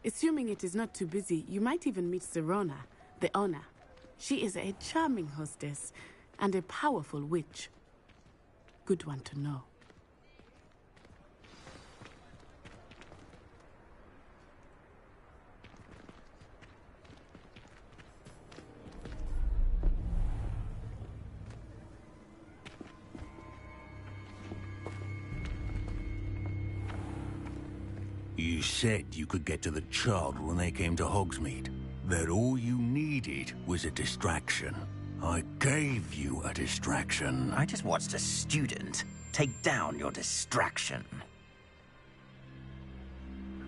Assuming it is not too busy, you might even meet Sirona, the owner. She is a charming hostess and a powerful witch. Good one to know. You said you could get to the child when they came to Hogsmeade. That all you needed was a distraction. I gave you a distraction. I just watched a student take down your distraction.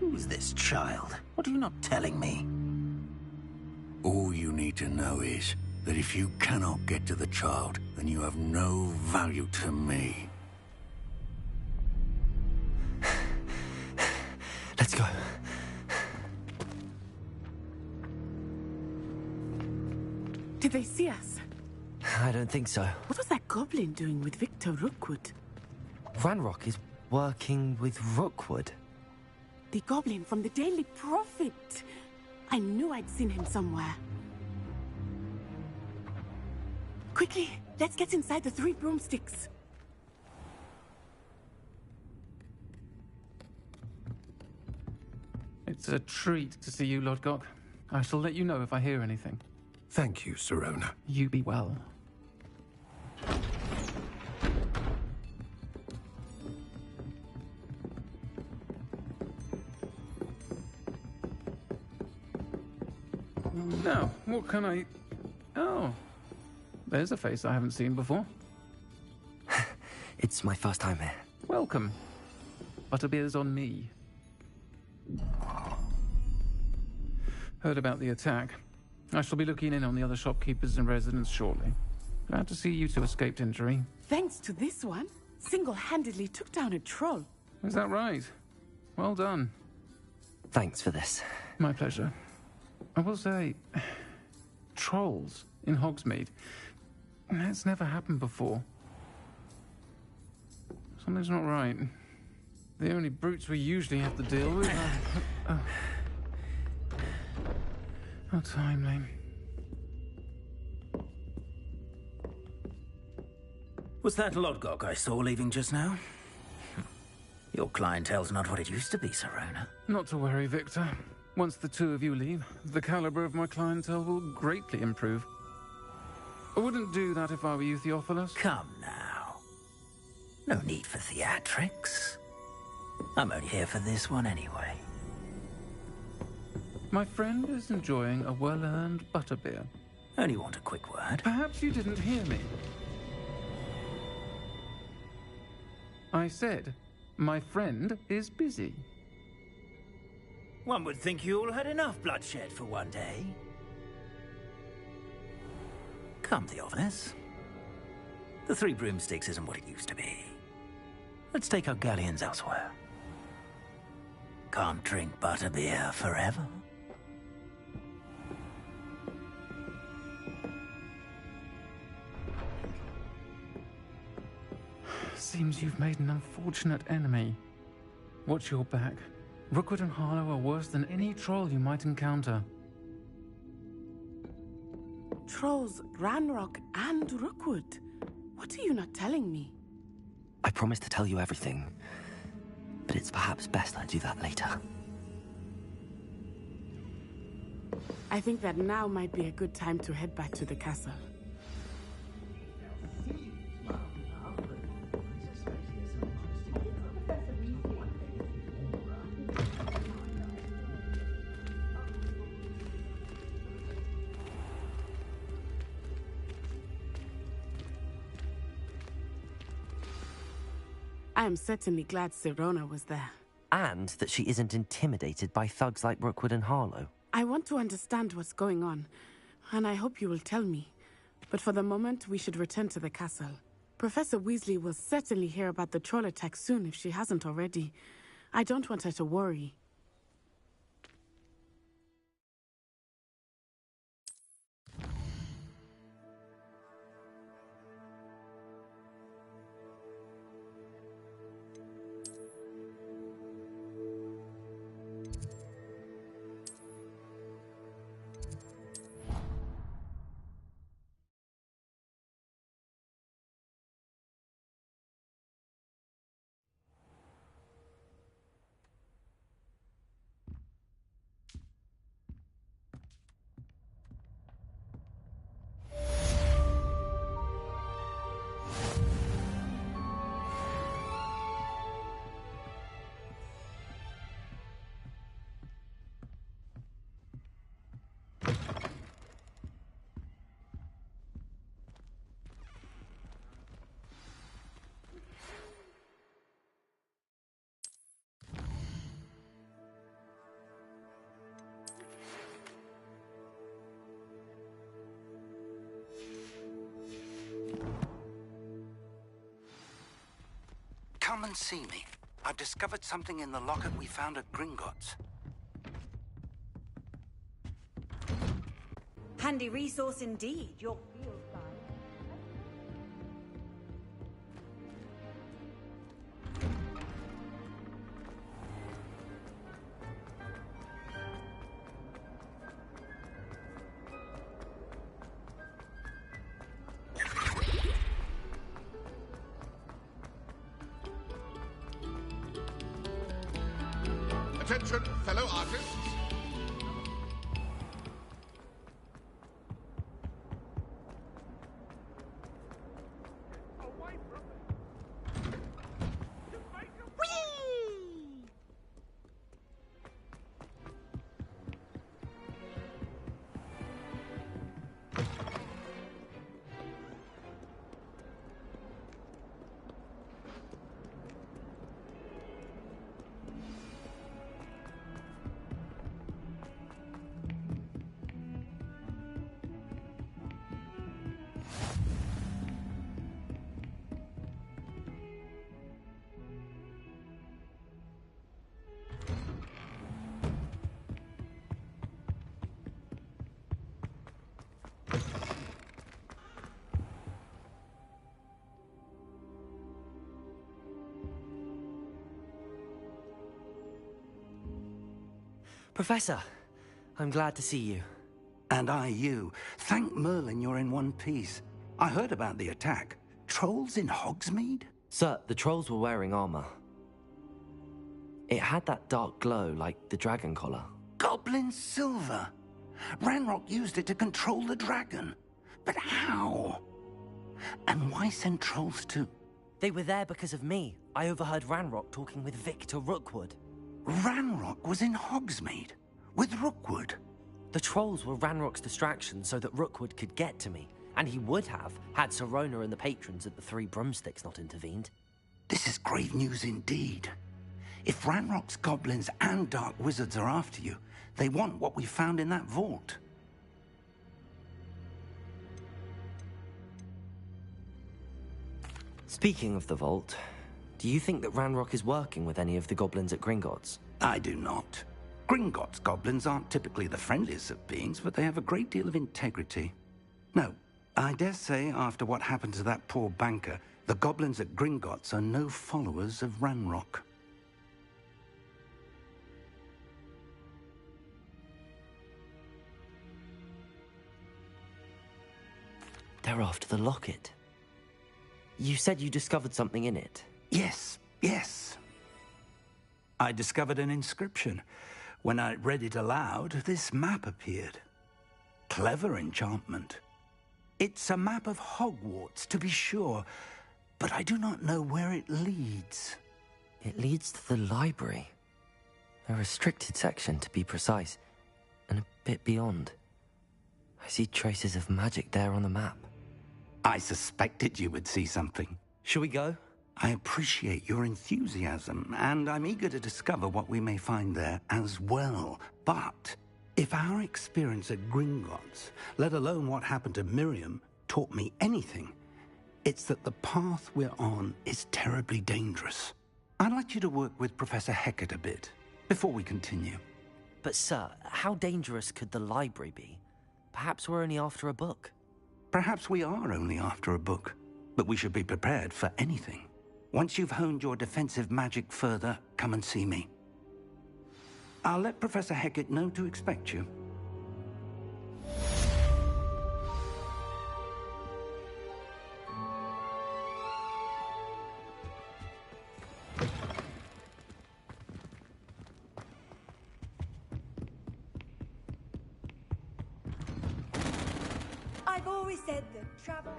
Who's this child? What are you not telling me? All you need to know is that if you cannot get to the child, then you have no value to me. Let's go. Did they see us? I don't think so. What was that goblin doing with Victor Rookwood? Ranrock is working with Rookwood. The goblin from the Daily Prophet. I knew I'd seen him somewhere. Quickly, let's get inside the 3 broomsticks. It's a treat to see you, Lodgok. I shall let you know if I hear anything. Thank you, Sirona. You be well. Now, what can I... Oh, there's a face I haven't seen before. It's my first time here. Welcome. Butterbeer's on me. Heard about the attack. I shall be looking in on the other shopkeepers and residents shortly. Glad to see you two escaped injury. Thanks to this one, single-handedly took down a troll. Is that right? Well done. Thanks for this. My pleasure. I will say, trolls in Hogsmeade. That's never happened before. Something's not right. The only brutes we usually have to deal with are... How timely. Was that Lodgok I saw leaving just now? Your clientele's not what it used to be, Sirona. Not to worry, Victor. Once the two of you leave, the caliber of my clientele will greatly improve. I wouldn't do that if I were you, Theophilus. Come now. No need for theatrics. I'm only here for this one anyway. My friend is enjoying a well-earned butterbeer. Only want a quick word. Perhaps you didn't hear me. I said, my friend is busy. One would think you all had enough bloodshed for one day. Come, Theophilus. The 3 broomsticks isn't what it used to be. Let's take our galleons elsewhere. Can't drink butterbeer forever. Seems you've made an unfortunate enemy. Watch your back. Rookwood and Harlow are worse than any troll you might encounter. Trolls, Ranrock, and Rookwood. What are you not telling me? I promise to tell you everything, but it's perhaps best I do that later. I think that now might be a good time to head back to the castle. I am certainly glad Sirona was there. And that she isn't intimidated by thugs like Rookwood and Harlow. I want to understand what's going on, and I hope you will tell me. But for the moment, we should return to the castle. Professor Weasley will certainly hear about the troll attack soon if she hasn't already. I don't want her to worry. come and see me. I've discovered something in the locket we found at Gringotts. Handy resource indeed, your field guide. Attention, fellow artists. Professor, I'm glad to see you. And I you. Thank Merlin you're in one piece. I heard about the attack. Trolls in Hogsmeade? Sir, the trolls were wearing armor. It had that dark glow like the dragon collar. Goblin silver. Ranrock used it to control the dragon. But how? And why send trolls to... They were there because of me. I overheard Ranrock talking with Victor Rookwood. Ranrock was in Hogsmeade? With Rookwood? The trolls were Ranrock's distraction so that Rookwood could get to me. And he would have, had Sirona and the patrons at the Three Broomsticks not intervened. This is grave news indeed. If Ranrock's goblins and dark wizards are after you, they want what we found in that vault. Speaking of the vault, do you think that Ranrock is working with any of the goblins at Gringotts? I do not. Gringotts goblins aren't typically the friendliest of beings, but they have a great deal of integrity. No, I dare say after what happened to that poor banker, the goblins at Gringotts are no followers of Ranrock. They're after the locket. You said you discovered something in it. Yes, yes. I discovered an inscription. When I read it aloud, this map appeared. Clever enchantment. It's a map of Hogwarts, to be sure, but I do not know where it leads. It leads to the library. A restricted section, to be precise, and a bit beyond. I see traces of magic there on the map. I suspected you would see something. Shall we go? I appreciate your enthusiasm, and I'm eager to discover what we may find there as well. But if our experience at Gringotts, let alone what happened to Miriam, taught me anything, it's that the path we're on is terribly dangerous. I'd like you to work with Professor Hecat a bit before we continue. But sir, how dangerous could the library be? Perhaps we're only after a book. Perhaps we are only after a book, but we should be prepared for anything. Once you've honed your defensive magic further, come and see me. I'll let Professor Hecat know to expect you. I've always said that travel...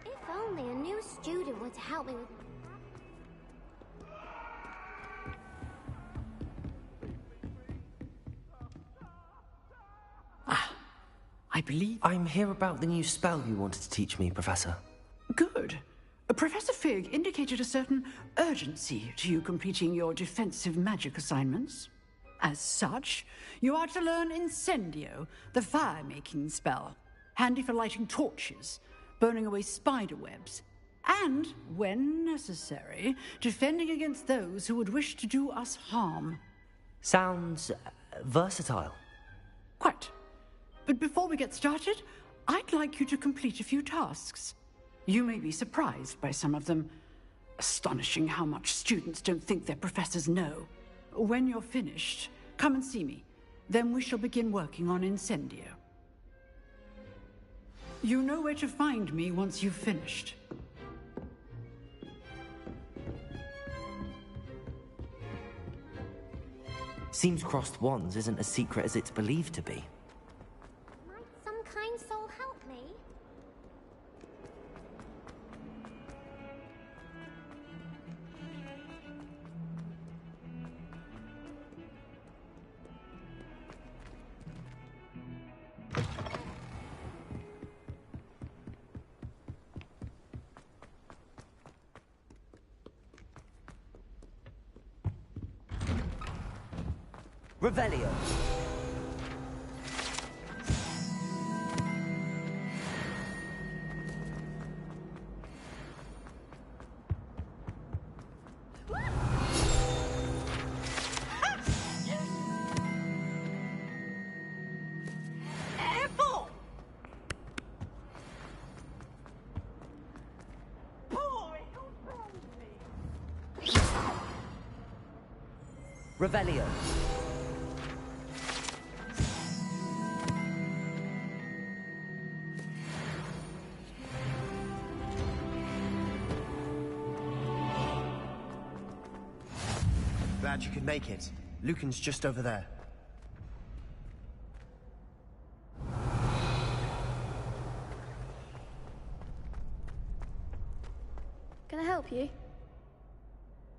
If only a new student were to help me with... I believe... I'm here about the new spell you wanted to teach me, Professor. Good. Professor Fig indicated a certain urgency to you completing your defensive magic assignments. As such, you are to learn Incendio, the fire-making spell, handy for lighting torches, burning away spider webs, and, when necessary, defending against those who would wish to do us harm. Sounds versatile. Quite. But before we get started, I'd like you to complete a few tasks. You may be surprised by some of them. Astonishing how much students don't think their professors know. When you're finished, come and see me. Then we shall begin working on Incendio. You know where to find me once you've finished. Seems crossed wands isn't as secret as it's believed to be. Might some kind soul help me? Revelio. Revelio. Glad you could make it. Lucan's just over there. Can I help you?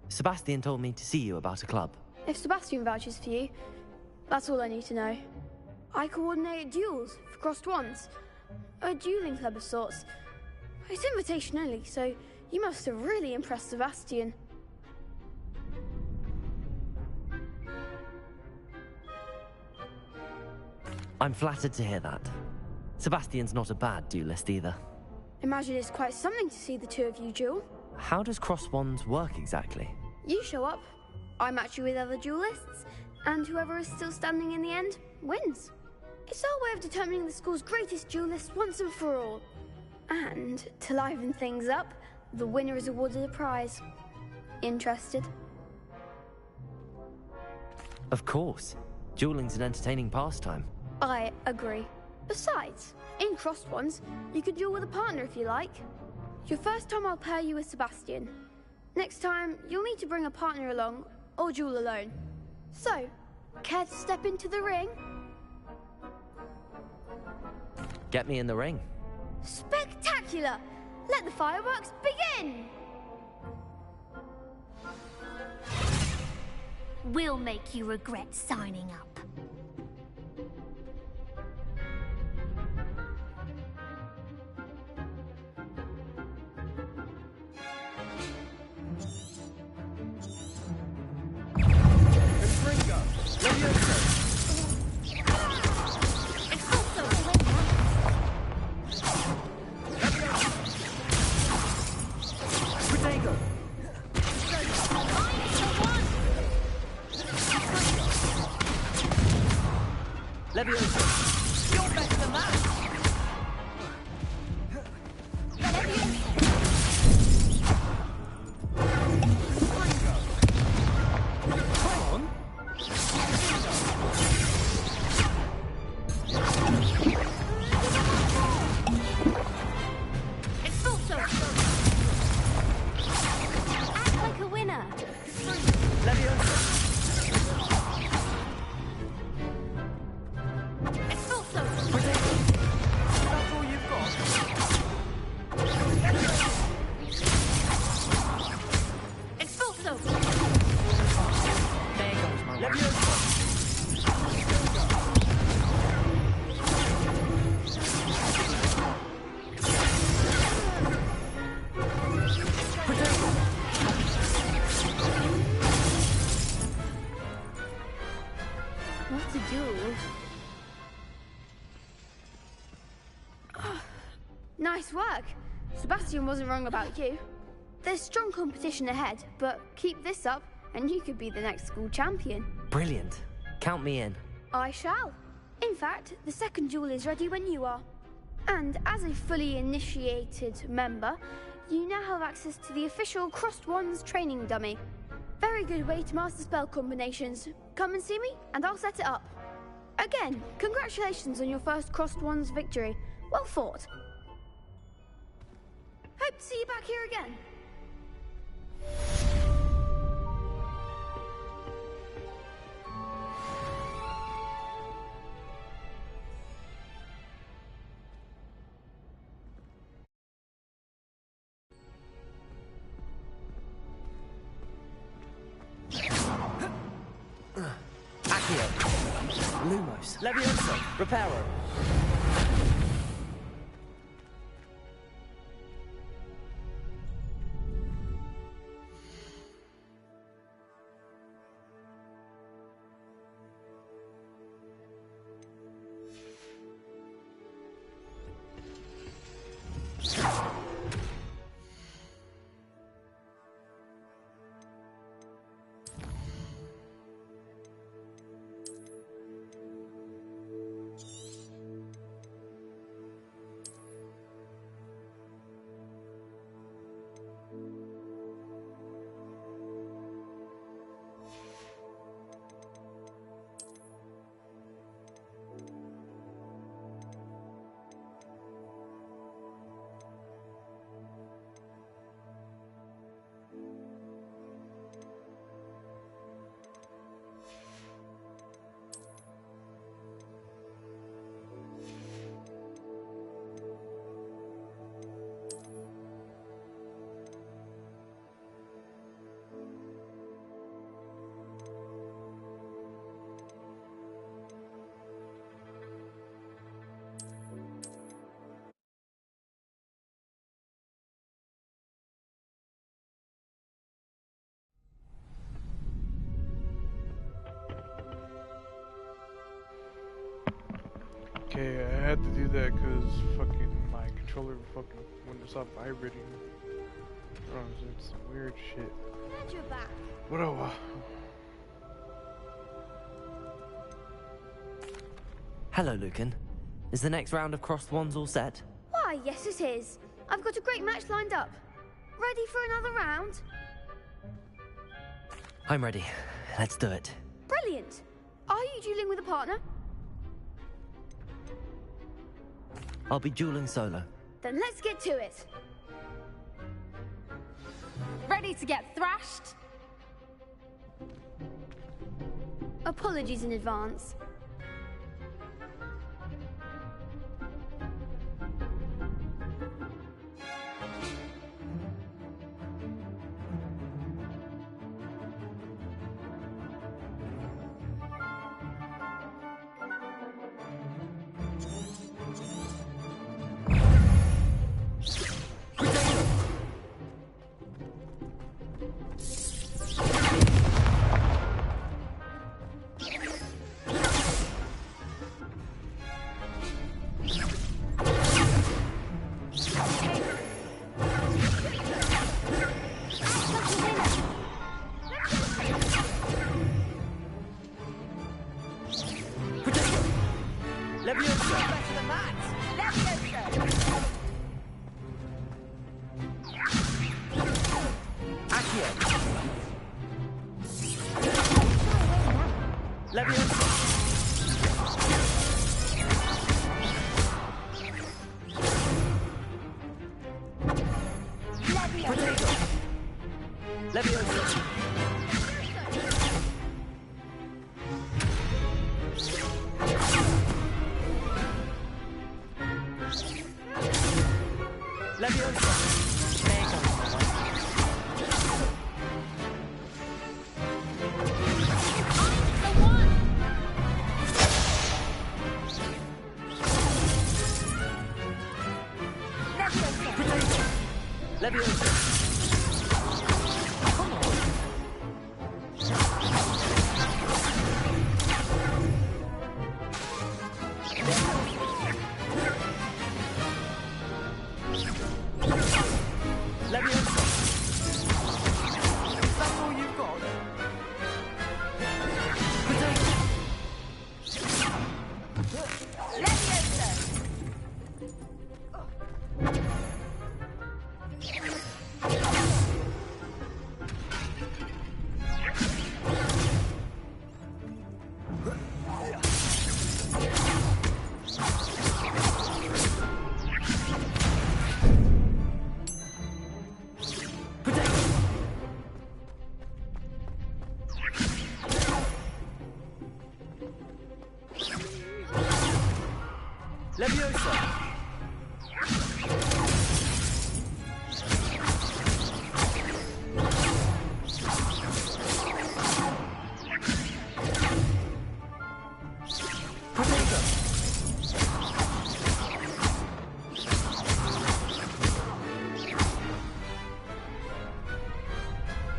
Sebastian told me to see you about a club. If Sebastian vouches for you, that's all I need to know. I coordinate duels for crossed wands. A dueling club of sorts. It's invitation only, so you must have really impressed Sebastian. I'm flattered to hear that. Sebastian's not a bad duelist either. Imagine it's quite something to see the two of you duel. How does cross wands work exactly? You show up, I match you with other duelists, and whoever is still standing in the end wins. It's our way of determining the school's greatest duelist once and for all. And to liven things up, the winner is awarded a prize. Interested? Of course. Dueling's an entertaining pastime. I agree. Besides, in crossed ones, you could duel with a partner if you like. Your first time I'll pair you with Sebastian. Next time, you'll need to bring a partner along, or duel alone. So, care to step into the ring? Get me in the ring. Spectacular! Let the fireworks begin! We'll make you regret signing up. It's What a duel. Nice work. Sebastian wasn't wrong about you. There's strong competition ahead, but keep this up and you could be the next school champion. Brilliant. Count me in. I shall. In fact, the second duel is ready when you are. And as a fully initiated member, you now have access to the official Crossed Wands training dummy. Very good way to master spell combinations. Come and see me, and I'll set it up. Again, congratulations on your first Crossed Wands victory. Well fought. Hope to see you back here again. Accio. Lumos. Levioso. Reparo. Okay, I had to do that because fucking my controller fucking wouldn't stop vibrating. Oh, it's some weird shit. Glad you're back. Whatever. Hello, Lucan. Is the next round of Crossed Wands all set? Why, yes it is. I've got a great match lined up. Ready for another round? I'm ready. Let's do it. Brilliant. Are you dueling with a partner? I'll be dueling solo. Then let's get to it. Ready to get thrashed? Apologies in advance. Leviosa!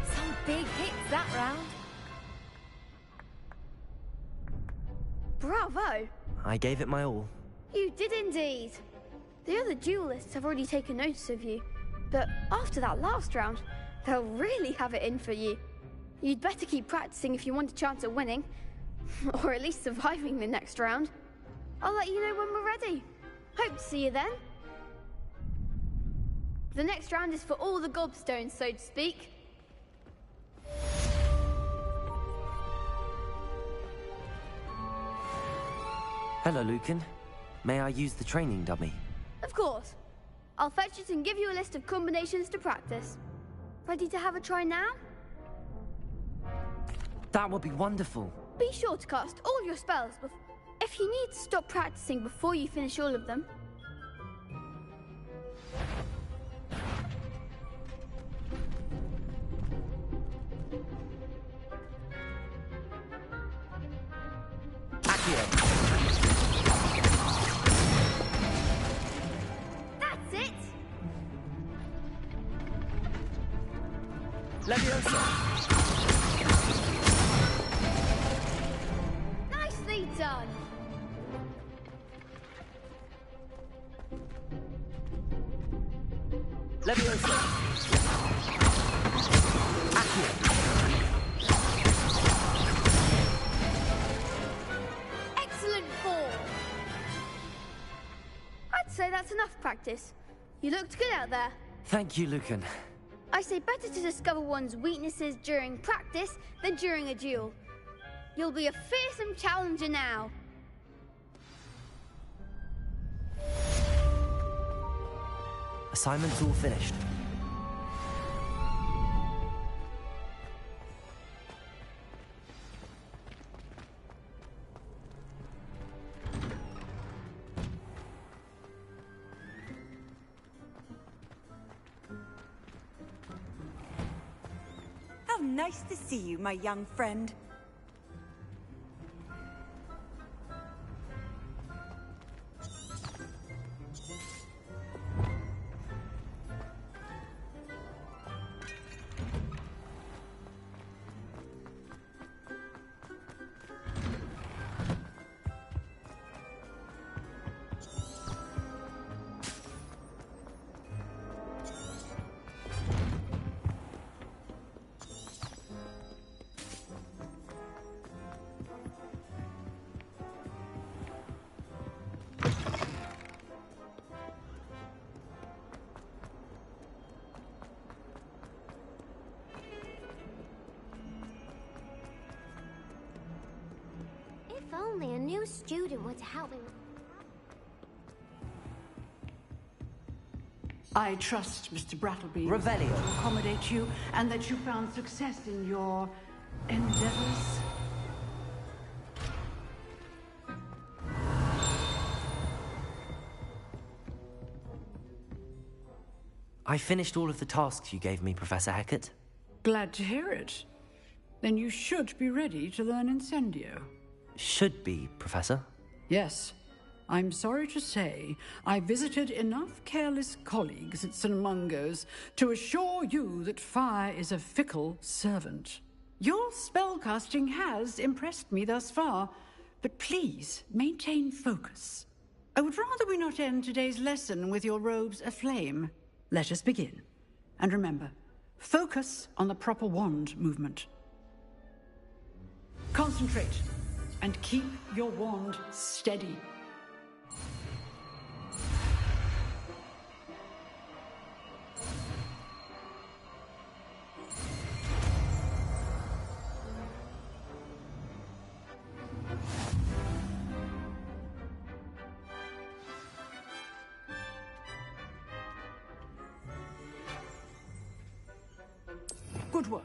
Some big hits that round. Bravo! I gave it my all. You did indeed. The other duelists have already taken notice of you, but after that last round, they'll really have it in for you. You'd better keep practicing if you want a chance at winning, or at least surviving the next round. I'll let you know when we're ready. Hope to see you then. The next round is for all the gobstones, so to speak. Hello, Lucan. May I use the training dummy? Of course. I'll fetch it and give you a list of combinations to practice. Ready to have a try now? That would be wonderful. Be sure to cast all your spells if you need to stop practicing before you finish all of them. That's it! Leviosa! Nicely done! Leviosa! Excellent fall! I'd say that's enough practice. You looked good out there. Thank you, Lucan. I say better to discover one's weaknesses during practice than during a duel. You'll be a fearsome challenger now. Assignment's all finished. How nice to see you, my young friend. If only a new student were to help me. I trust, Mr. Brattleby, Revelio. to accommodate you, and that you found success in your endeavors. I finished all of the tasks you gave me, Professor Hecat. Glad to hear it. Then you should be ready to learn Incendio. Should be, Professor. Yes. I'm sorry to say, I visited enough careless colleagues at St. Mungo's to assure you that fire is a fickle servant. Your spellcasting has impressed me thus far, but please maintain focus. I would rather we not end today's lesson with your robes aflame. Let us begin. And remember, focus on the proper wand movement. Concentrate, and keep your wand steady. Good work.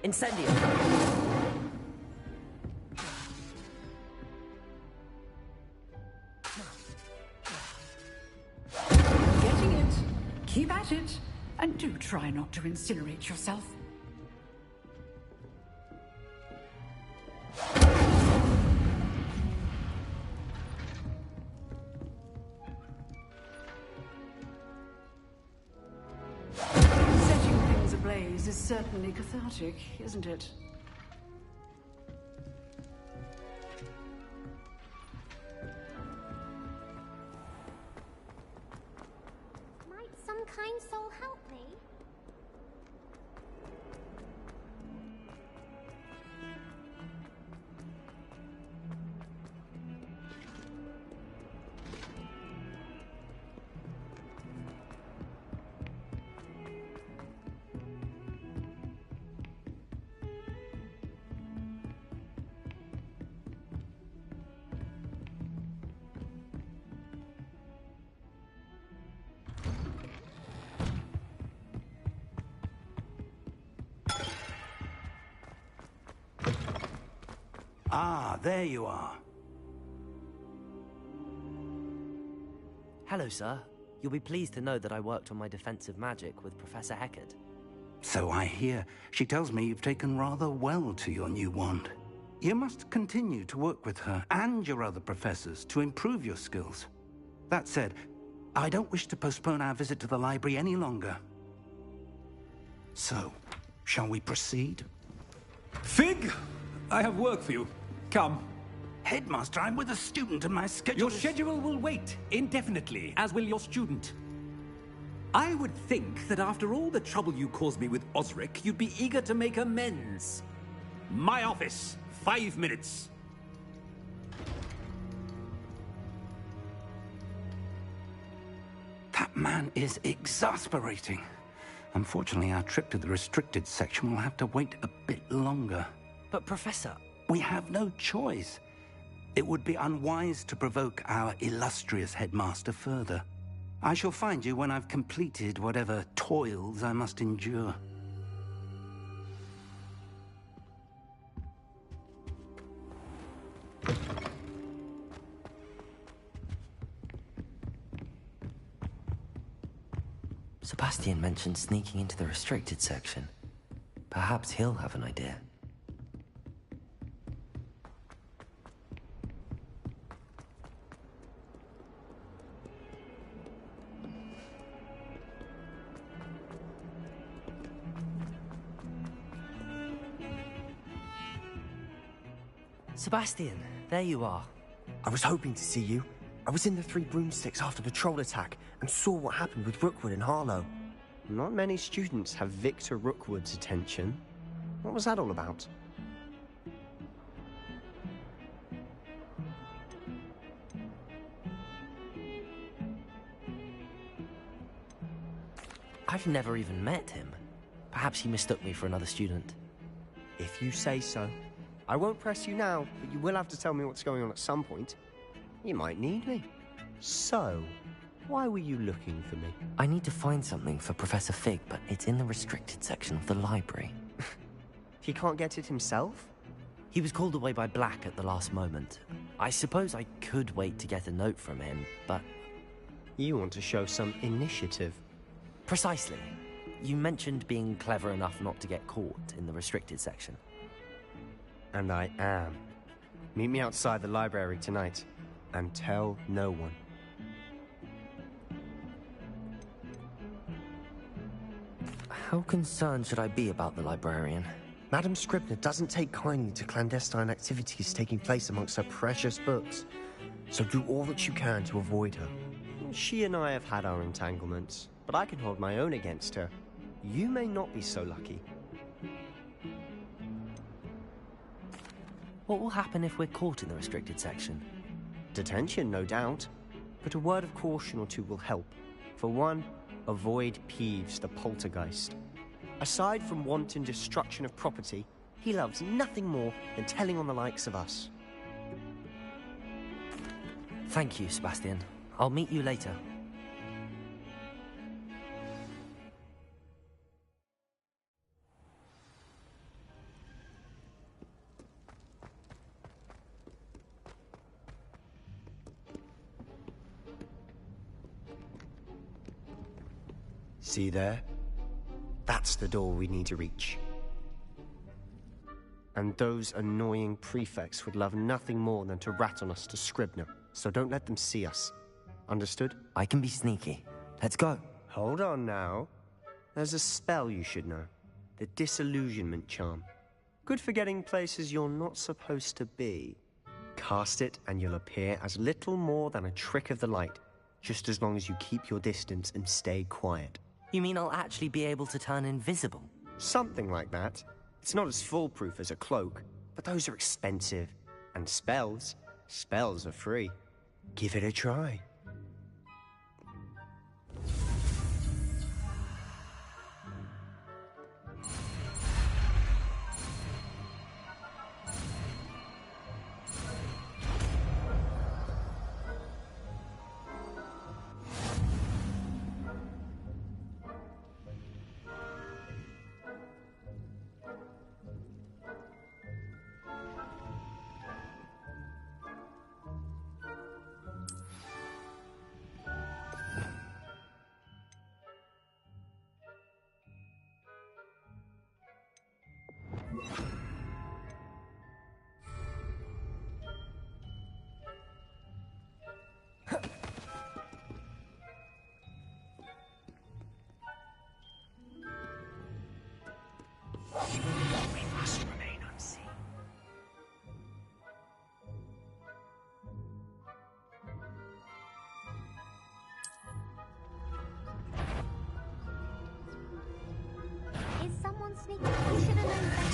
Incendio! Getting it. Keep at it. And do try not to incinerate yourself. Setting things ablaze is certainly cathartic, isn't it? Might some kind soul help me? Ah, there you are. Hello, sir. You'll be pleased to know that I worked on my defensive magic with Professor Heckard. So I hear. She tells me you've taken rather well to your new wand. You must continue to work with her and your other professors to improve your skills. That said, I don't wish to postpone our visit to the library any longer. So, shall we proceed? Fig! I have work for you. Come. Headmaster, I'm with a student and my schedule Your schedule will wait indefinitely, as will your student. I would think that after all the trouble you caused me with Osric, you'd be eager to make amends. My office, 5 minutes. That man is exasperating. Unfortunately, our trip to the restricted section will have to wait a bit longer. But, Professor... We have no choice. It would be unwise to provoke our illustrious headmaster further. I shall find you when I've completed whatever toils I must endure. Sebastian mentioned sneaking into the restricted section. Perhaps he'll have an idea. Sebastian, there you are. I was hoping to see you. I was in the Three Broomsticks after the troll attack and saw what happened with Rookwood and Harlow. Not many students have Victor Rookwood's attention. What was that all about? I've never even met him. Perhaps he mistook me for another student. If you say so. I won't press you now, but you will have to tell me what's going on at some point. You might need me. So, why were you looking for me? I need to find something for Professor Fig, but it's in the restricted section of the library. He can't get it himself? He was called away by Black at the last moment. I suppose I could wait to get a note from him, but... You want to show some initiative. Precisely. You mentioned being clever enough not to get caught in the restricted section. And I am. Meet me outside the library tonight, and tell no one. How concerned should I be about the librarian? Madam Scribner doesn't take kindly to clandestine activities taking place amongst her precious books, so do all that you can to avoid her. She and I have had our entanglements, but I can hold my own against her. You may not be so lucky. What will happen if we're caught in the restricted section? Detention, no doubt. But a word of caution or two will help. For one, avoid Peeves, the poltergeist. Aside from wanton destruction of property, he loves nothing more than telling on the likes of us. Thank you, Sebastian. I'll meet you later. See there? That's the door we need to reach. And those annoying prefects would love nothing more than to rat on us to Scribner, so don't let them see us. Understood? I can be sneaky. Let's go. Hold on now. There's a spell you should know. The Disillusionment Charm. Good for getting places you're not supposed to be. Cast it and you'll appear as little more than a trick of the light, just as long as you keep your distance and stay quiet. You mean I'll actually be able to turn invisible? Something like that. It's not as foolproof as a cloak, but those are expensive. And spells are free. Give it a try. We must remain unseen. Is someone sneaking? I should have known better.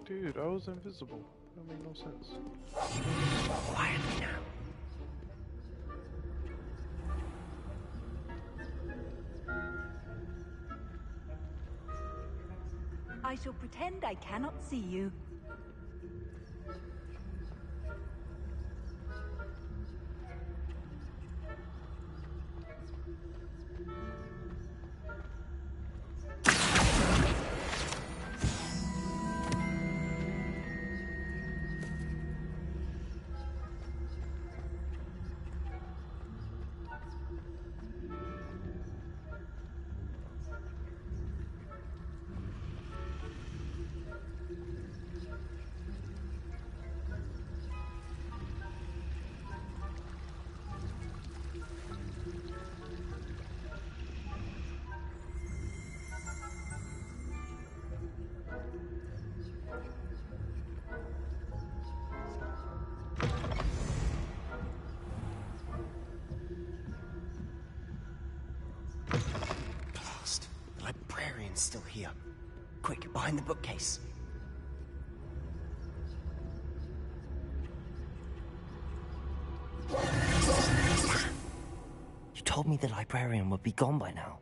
Dude, I was invisible. That made no sense. Quietly now. I shall pretend I cannot see you. Blast. The librarian's still here. Quick, behind the bookcase. You told me the librarian would be gone by now.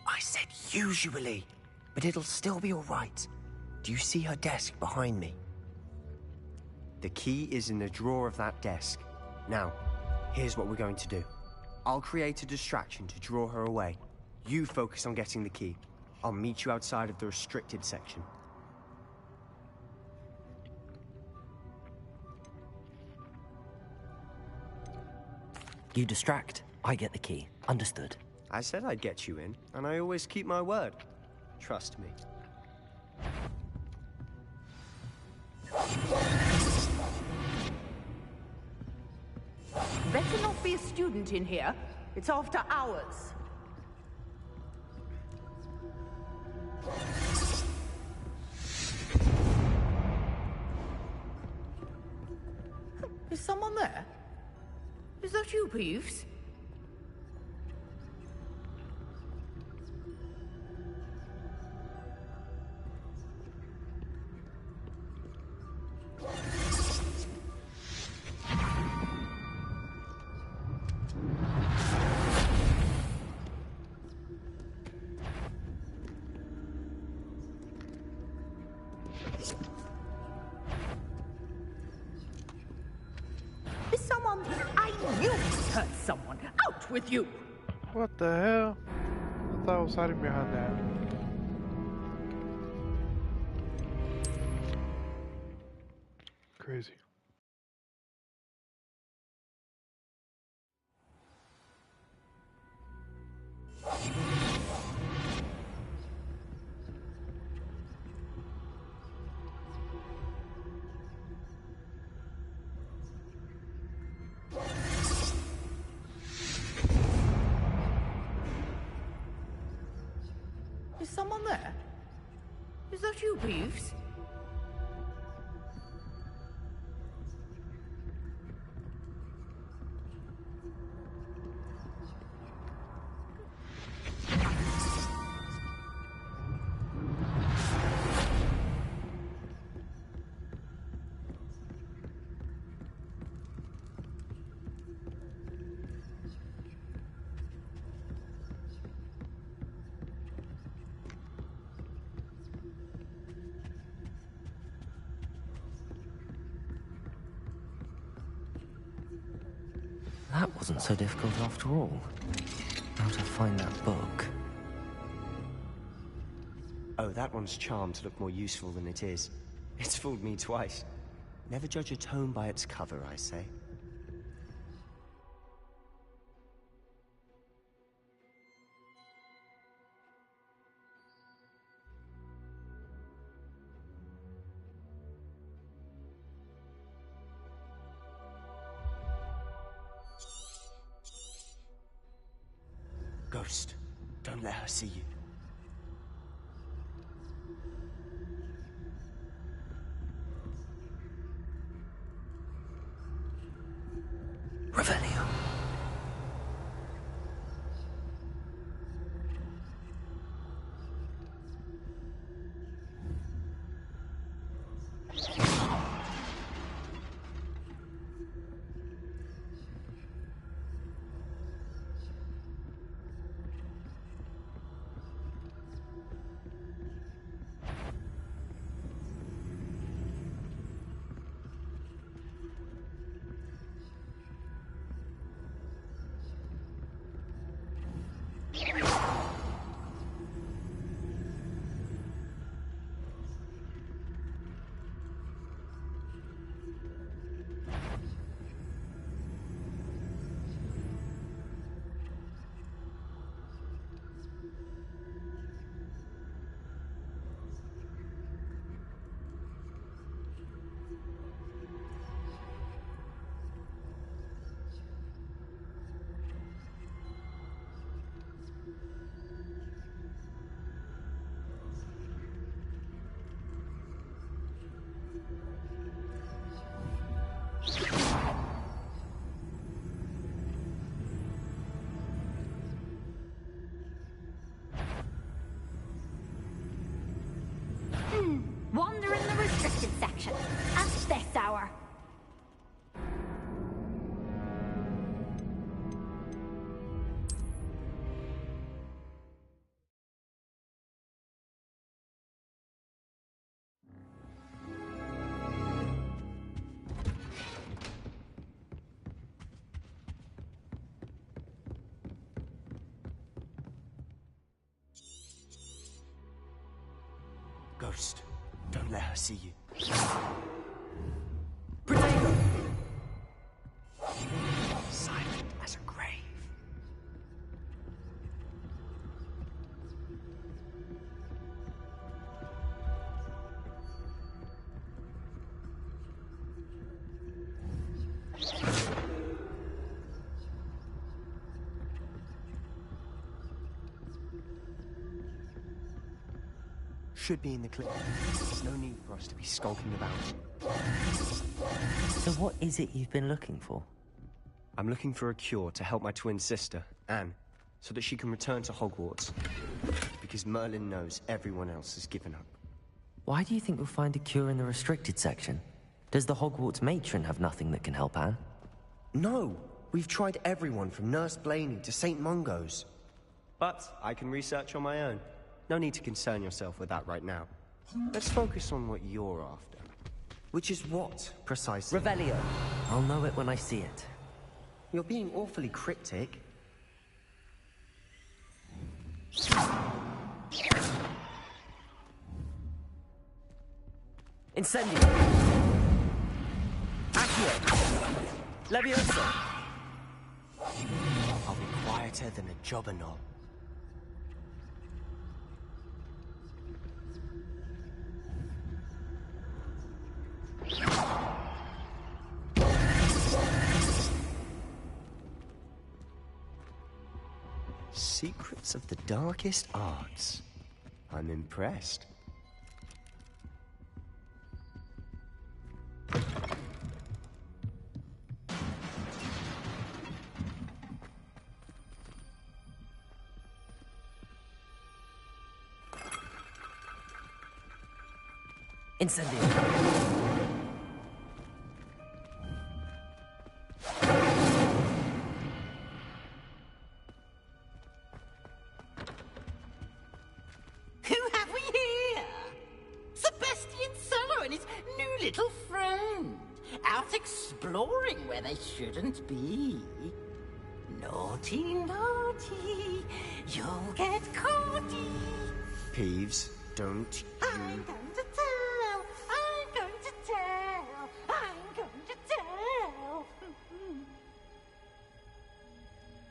I said usually, but it'll still be all right. Do you see her desk behind me? The key is in the drawer of that desk. Now, here's what we're going to do. I'll create a distraction to draw her away. You focus on getting the key. I'll meet you outside of the restricted section. You distract, I get the key. Understood. I said I'd get you in, and I always keep my word. Trust me. Better not be a student in here. It's after hours. Is someone there? Is that you, Peeves? Is someone... I knew it hurt someone. Out with you! What the hell? I thought I was hiding behind that. Crazy. Is someone there? Is that you, Peeves? That wasn't so difficult after all. How to find that book. Oh, that one's charmed to look more useful than it is. It's fooled me twice. Never judge a tome by its cover, I say. Ghost, don't let her see you. Revelio. Wander in the restricted section at this hour. Ghost, don't let her see you. Silent as a grave. Should be in the clip. There's no need for us to be skulking about. So what is it you've been looking for? I'm looking for a cure to help my twin sister, Anne, so that she can return to Hogwarts. Because Merlin knows everyone else has given up. Why do you think we'll find a cure in the restricted section? Does the Hogwarts matron have nothing that can help Anne? No! We've tried everyone from Nurse Blaney to St. Mungo's. But I can research on my own. No need to concern yourself with that right now. Let's focus on what you're after. Which is what, precisely? Revelio. I'll know it when I see it. You're being awfully cryptic. Incendio! Accio! Levioso! I'll be quieter than a jobberknoll. Secrets of the darkest arts. I'm impressed. Incendio! Who have we here? Sebastian Solo and his new little friend. Out exploring where they shouldn't be. Naughty, naughty. You'll get caughty. Peeves, don't you... I'm going to tell. I'm going to tell. I'm going to tell.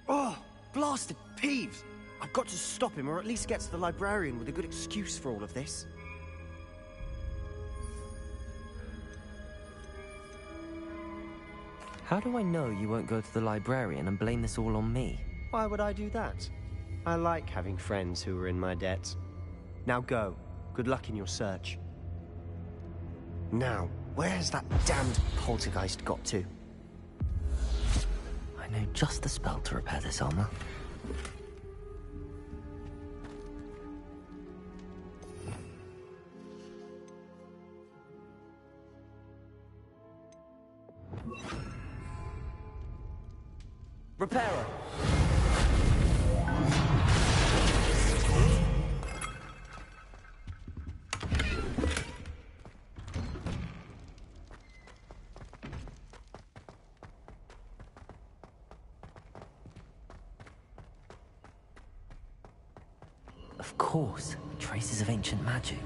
Oh, blasted Peeves! I've got to stop him, or at least get to the librarian with a good excuse for all of this. How do I know you won't go to the librarian and blame this all on me? Why would I do that? I like having friends who are in my debt. Now go. Good luck in your search. Now, where's that damned poltergeist got to? I know just the spell to repair this armor. Repairer! Of course, traces of ancient magic.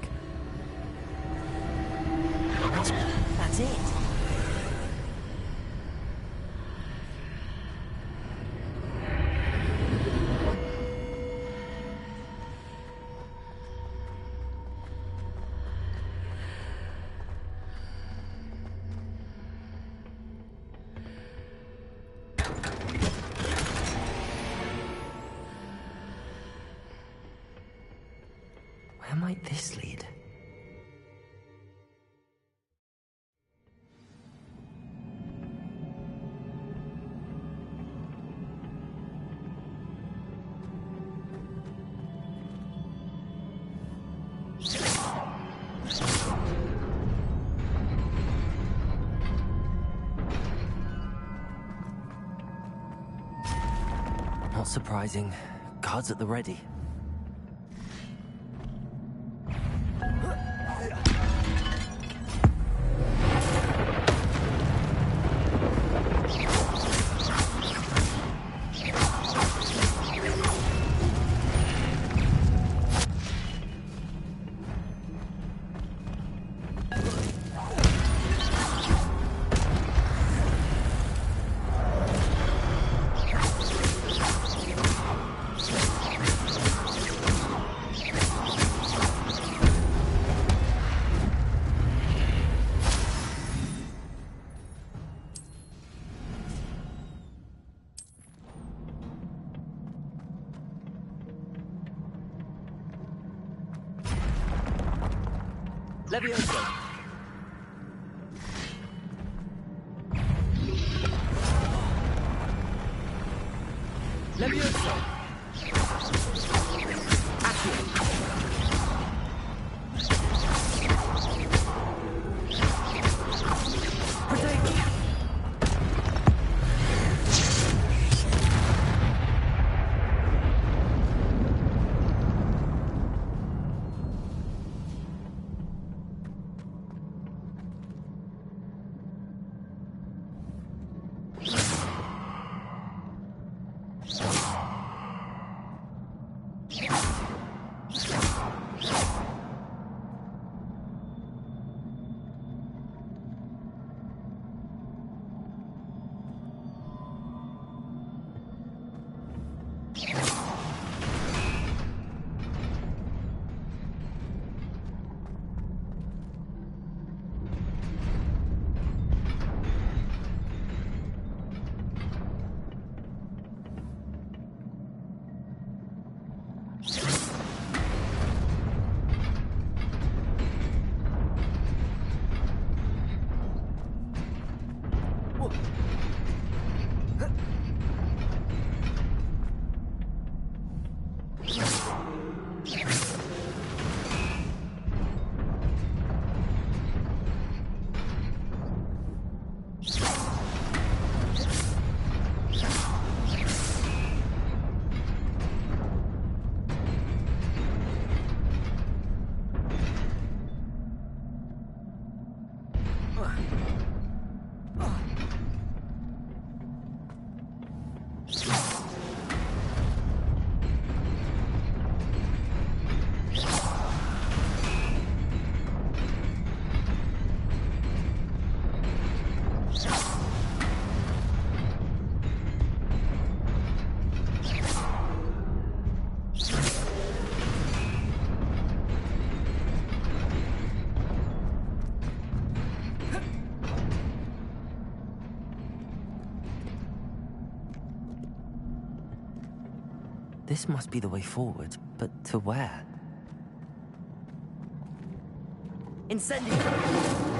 That's it! Where might this lead? Not surprising. Guards at the ready. Levioso! Levioso! Accio! Protect! This must be the way forward, but to where? Incendio!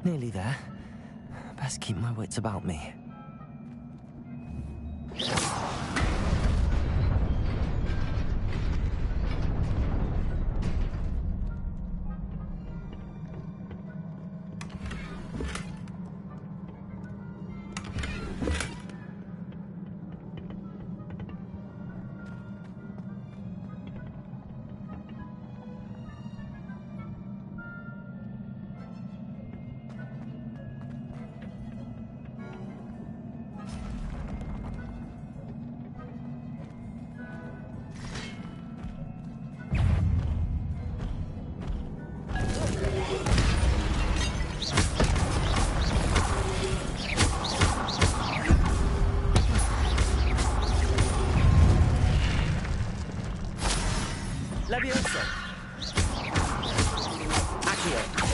Nearly there. Best keep my wits about me. Levioso. Accio.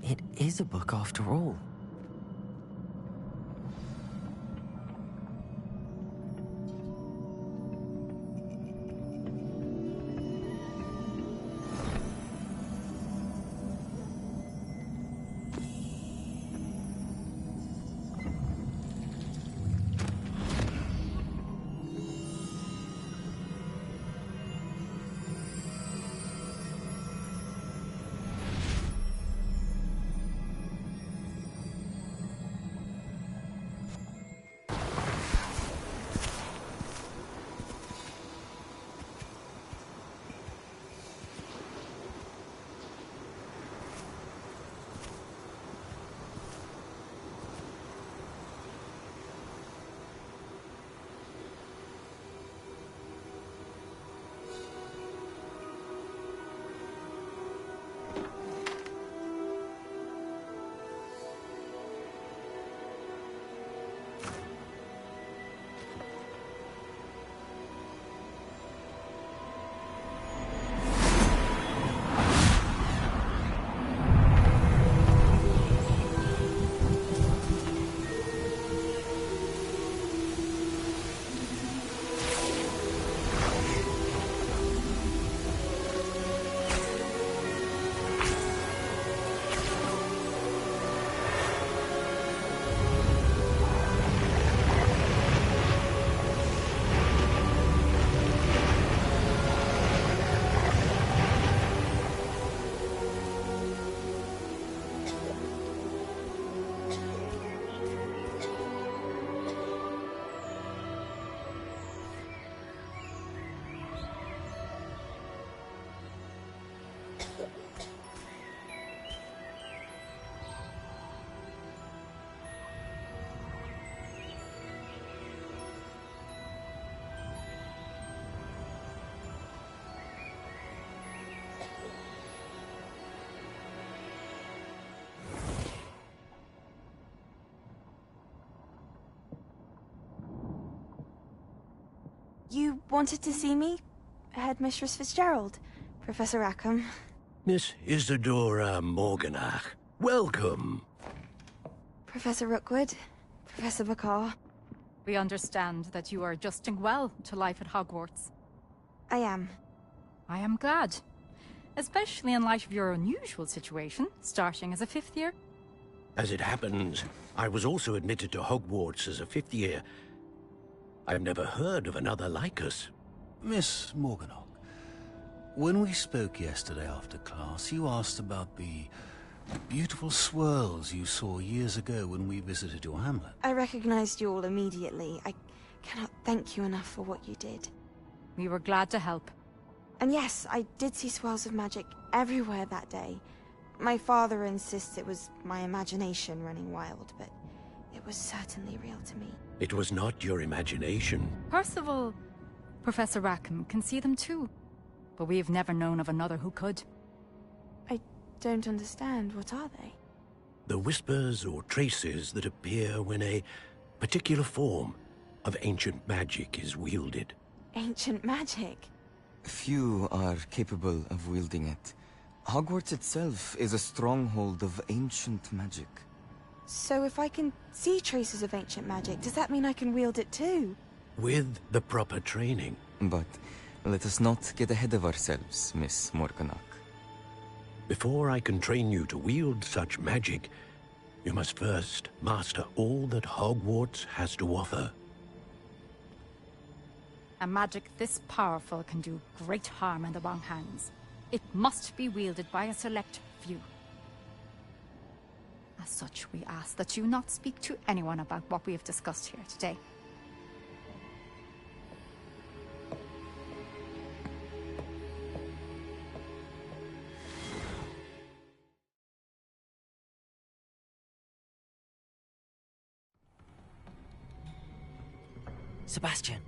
It is a book after all. You wanted to see me? Headmistress Fitzgerald, Professor Rackham. Miss Isadora Morganach, welcome. Professor Rookwood, Professor Bakar. We understand that you are adjusting well to life at Hogwarts. I am. I am glad. Especially in light of your unusual situation, starting as a 5th year. As it happens, I was also admitted to Hogwarts as a 5th year. I've never heard of another like us. Miss Morganach, when we spoke yesterday after class, you asked about the beautiful swirls you saw years ago when we visited your hamlet. I recognized you all immediately. I cannot thank you enough for what you did. We were glad to help. And yes, I did see swirls of magic everywhere that day. My father insists it was my imagination running wild, but it was certainly real to me. It was not your imagination. Percival, Professor Rackham can see them too. But we have never known of another who could. I don't understand. What are they? The whispers or traces that appear when a particular form of ancient magic is wielded. Ancient magic? Few are capable of wielding it. Hogwarts itself is a stronghold of ancient magic. So if I can see traces of ancient magic, does that mean I can wield it too? With the proper training. But let us not get ahead of ourselves, Miss Morganach. Before I can train you to wield such magic, you must first master all that Hogwarts has to offer. A magic this powerful can do great harm in the wrong hands. It must be wielded by a select few. As such, we ask that you not speak to anyone about what we have discussed here today. Sebastian.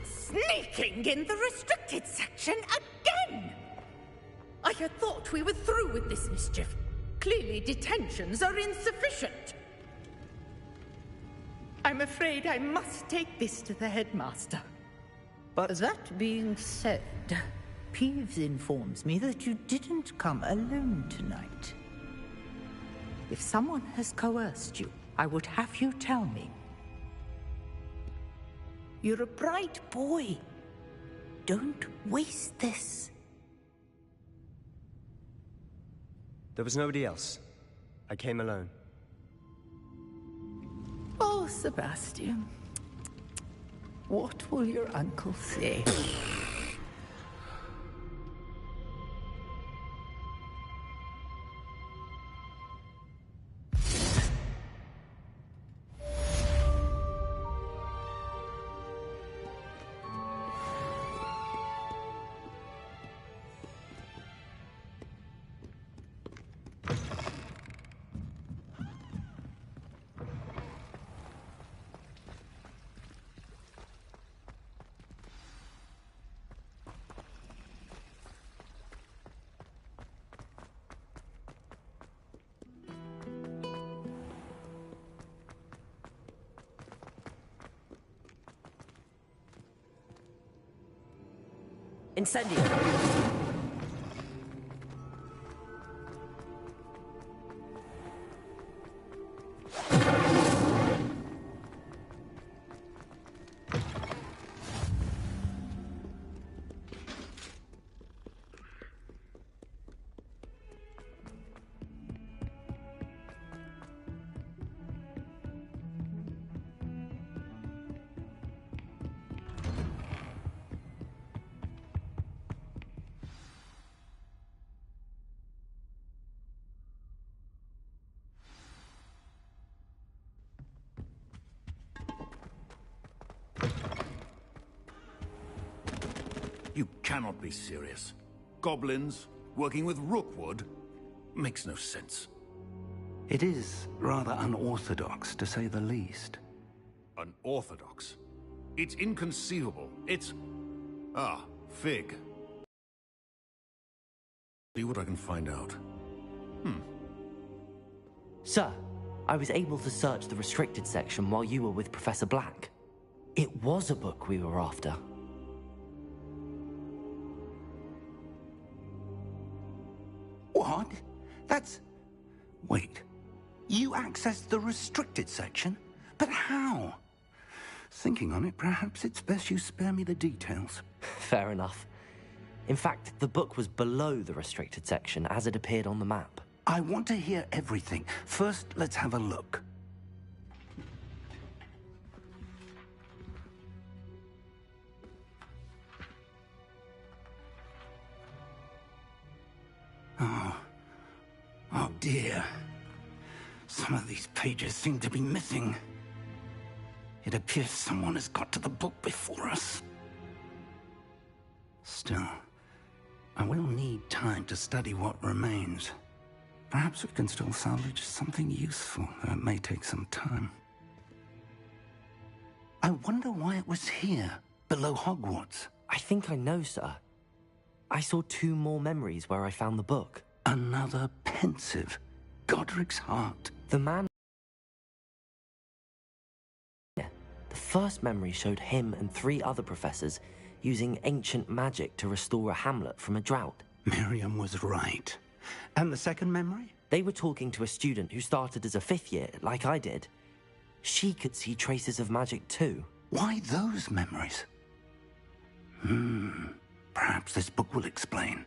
Sneaking in the restricted section again! I had thought we were through with this mischief. Clearly detentions are insufficient. I'm afraid I must take this to the headmaster. But that being said, Peeves informs me that you didn't come alone tonight. If someone has coerced you, I would have you tell me. You're a bright boy. Don't waste this. There was nobody else. I came alone. Oh, Sebastian. What will your uncle say? Incendio! You cannot be serious. Goblins working with Rookwood makes no sense. It is rather unorthodox, to say the least. Unorthodox? It's inconceivable. It's... Ah, Fig. See what I can find out. Sir, I was able to search the restricted section while you were with Professor Black. It was a book we were after. What? That's... Wait. You accessed the restricted section? But how? Thinking on it, perhaps it's best you spare me the details. Fair enough. In fact, the book was below the restricted section as it appeared on the map. I want to hear everything. First, let's have a look. Oh dear. Some of these pages seem to be missing. It appears someone has got to the book before us. Still, I will need time to study what remains. Perhaps we can still salvage something useful, though it may take some time. I wonder why it was here, below Hogwarts. I think I know, sir. I saw 2 more memories where I found the book. Another pensive. Godric's heart. The man... The first memory showed him and 3 other professors using ancient magic to restore a hamlet from a drought. Miriam was right. And the second memory? They were talking to a student who started as a 5th year, like I did. She could see traces of magic too. Why those memories? Perhaps this book will explain.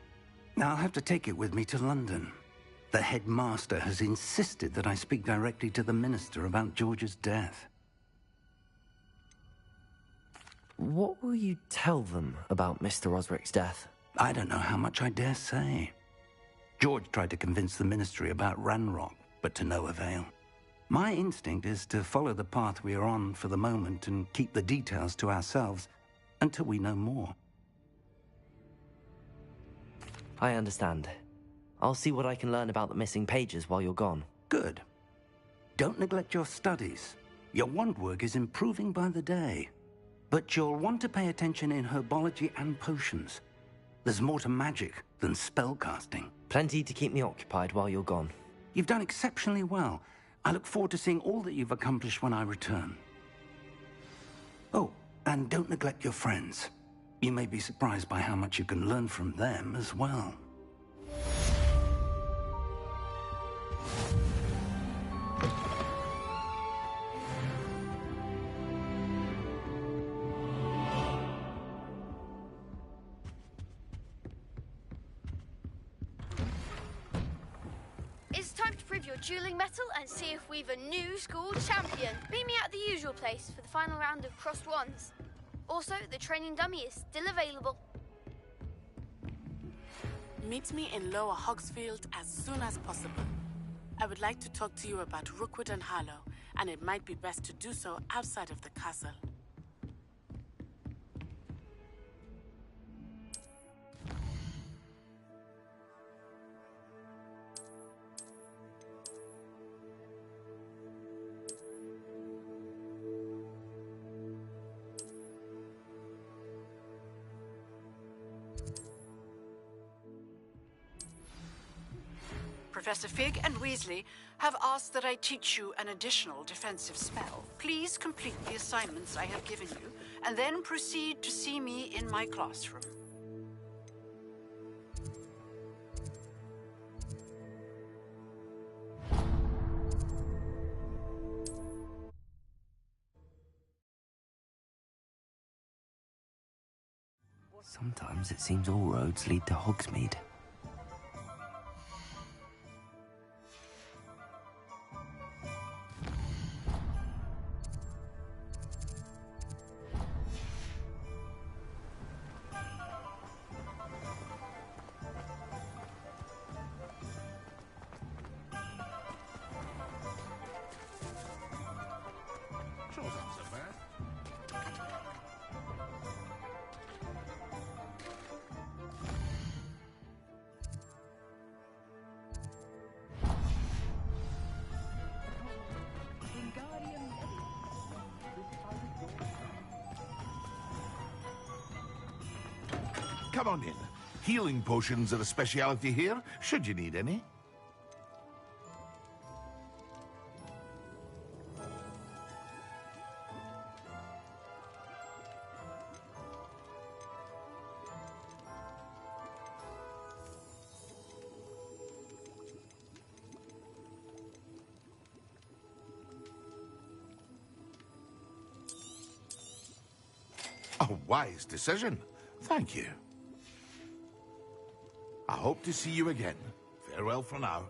I'll have to take it with me to London. The headmaster has insisted that I speak directly to the minister about George's death. What will you tell them about Mr. Osric's death? I don't know how much I dare say. George tried to convince the ministry about Ranrock, but to no avail. My instinct is to follow the path we are on for the moment and keep the details to ourselves until we know more. I understand. I'll see what I can learn about the missing pages while you're gone. Good. Don't neglect your studies. Your wand work is improving by the day. But you'll want to pay attention in herbology and potions. There's more to magic than spellcasting. Plenty to keep me occupied while you're gone. You've done exceptionally well. I look forward to seeing all that you've accomplished when I return. Oh, and don't neglect your friends. You may be surprised by how much you can learn from them as well. It's time to prove your dueling mettle and see if we've a new school champion. Meet me at the usual place for the final round of crossed wands. Also, the training dummy is still available. Meet me in Lower Hogsfield as soon as possible. I would like to talk to you about Rookwood and Harlow, and it might be best to do so outside of the castle. Professor Fig and Weasley have asked that I teach you an additional defensive spell. Please complete the assignments I have given you, and then proceed to see me in my classroom. Sometimes it seems all roads lead to Hogsmeade. Come on in. Healing potions are a speciality here, should you need any. A wise decision. Thank you. I hope to see you again. Farewell for now.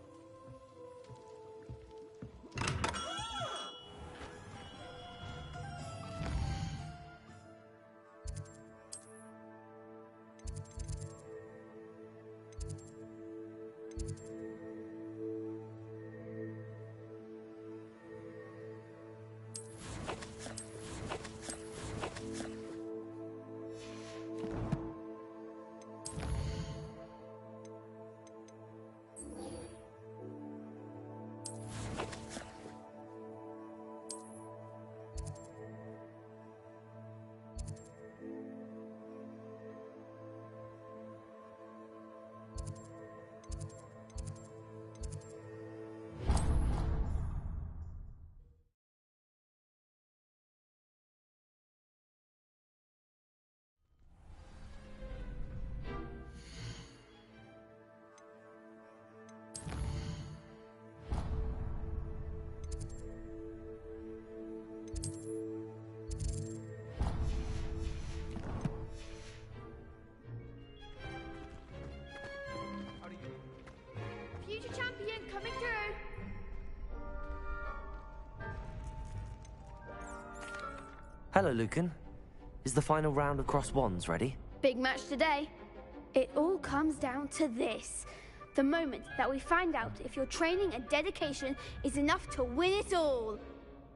Future champion coming through. Hello, Lucan. Is the final round of Cross Wands ready? Big match today. It all comes down to this. The moment that we find out if your training and dedication is enough to win it all.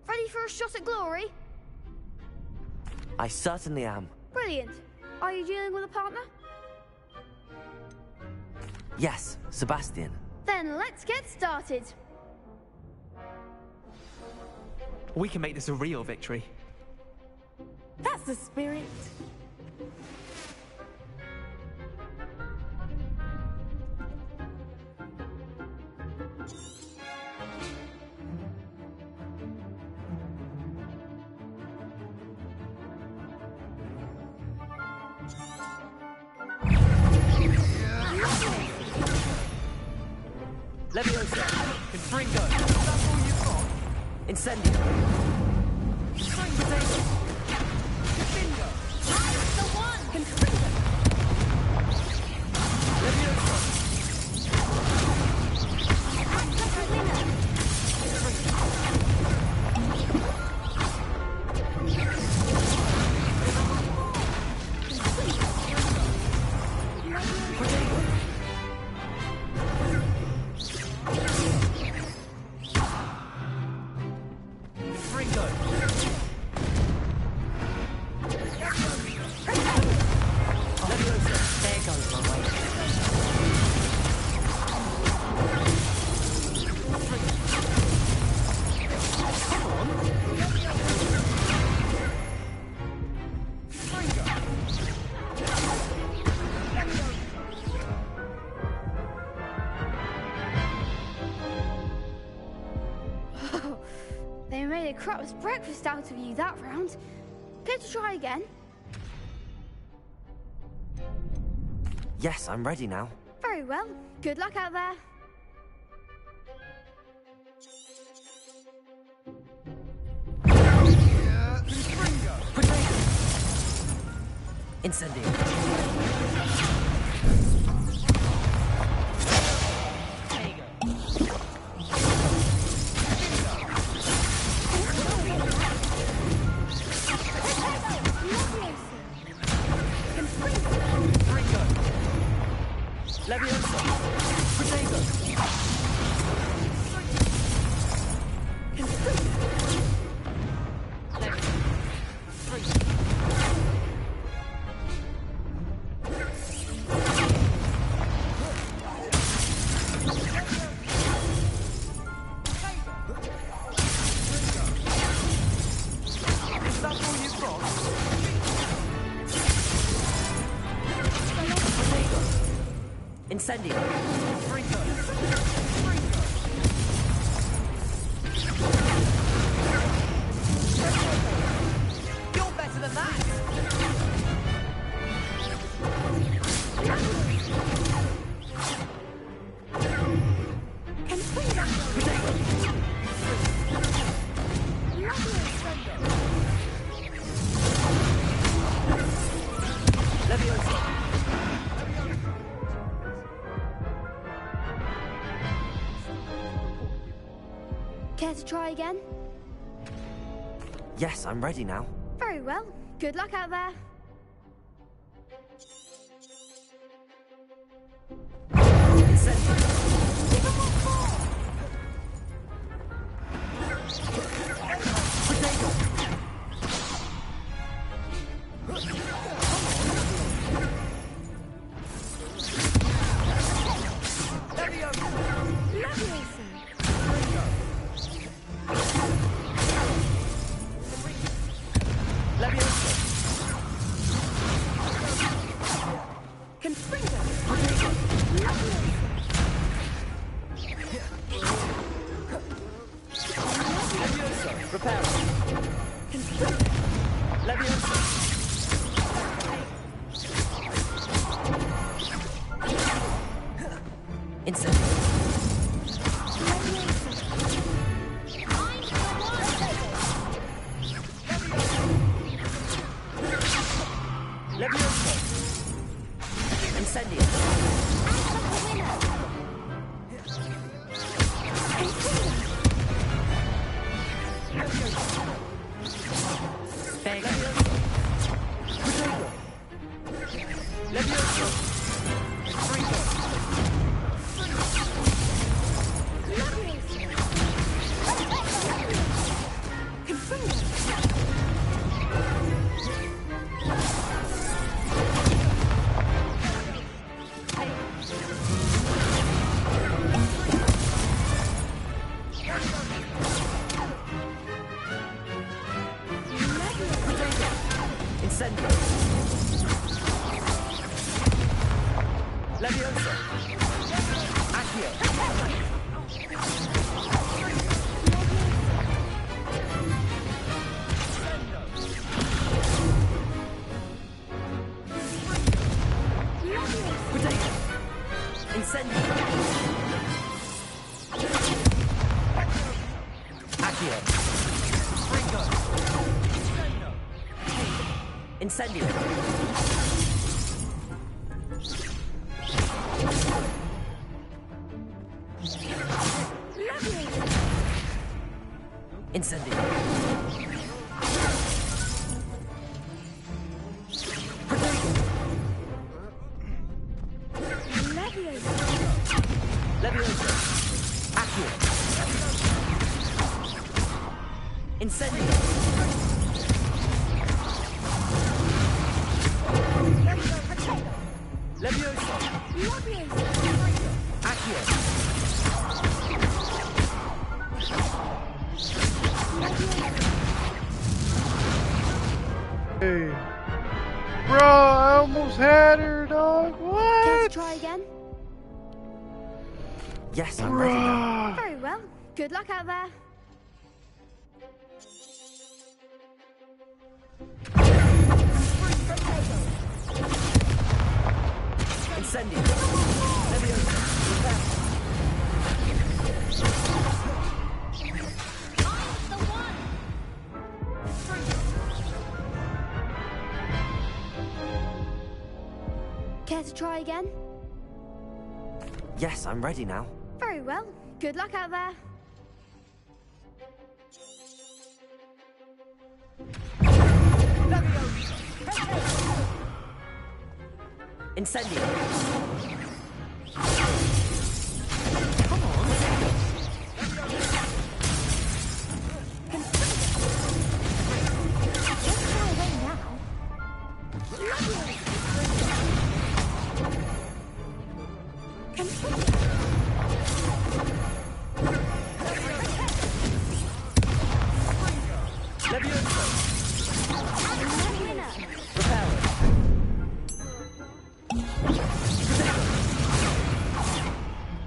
Ready for a shot at glory? I certainly am. Brilliant. Are you dealing with a partner? Yes, Sebastian. Then let's get started. We can make this a real victory. That's the spirit. Leviosa, Confringo. That's all you've got. Incendio. Potato. Confringo. I'm the one! Confringo! Leviosa. I'm the winner! They made a crap's breakfast out of you that round. Care to try again? Yes, I'm ready now. Very well. Good luck out there. Incendio. Leviosa. Potato. Is that all you've got? Incendio. You're better than that! Care to try again? Yes, I'm ready now. Very well. Good luck out there. Incendio. Incendio. Levioso. Accio. Incendio. Levioso. Accio. Hey. Bro, I almost had her, dog. What? Care to try again? Yes, I'm ready now. Very well. Good luck out there. Incendio. Levioso. Care to try again? Yes, I'm ready now. Very well. Good luck out there. Incendio.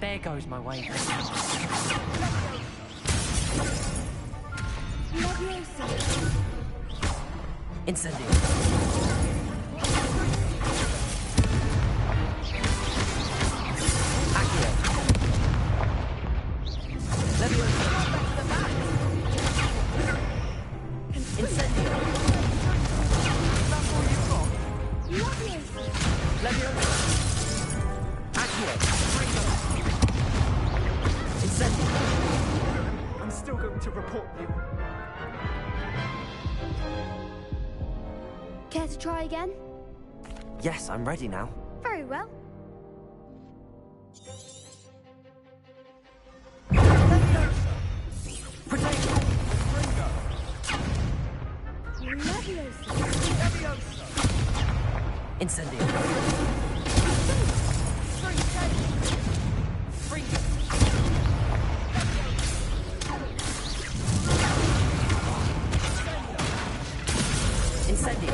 There goes my way. Incendio. Accio. Levioso. Incendio. Levioso. Accio. Incendio. still going to report you. Care to try again? Yes, I'm ready now. Very well. Incendio. Incendio.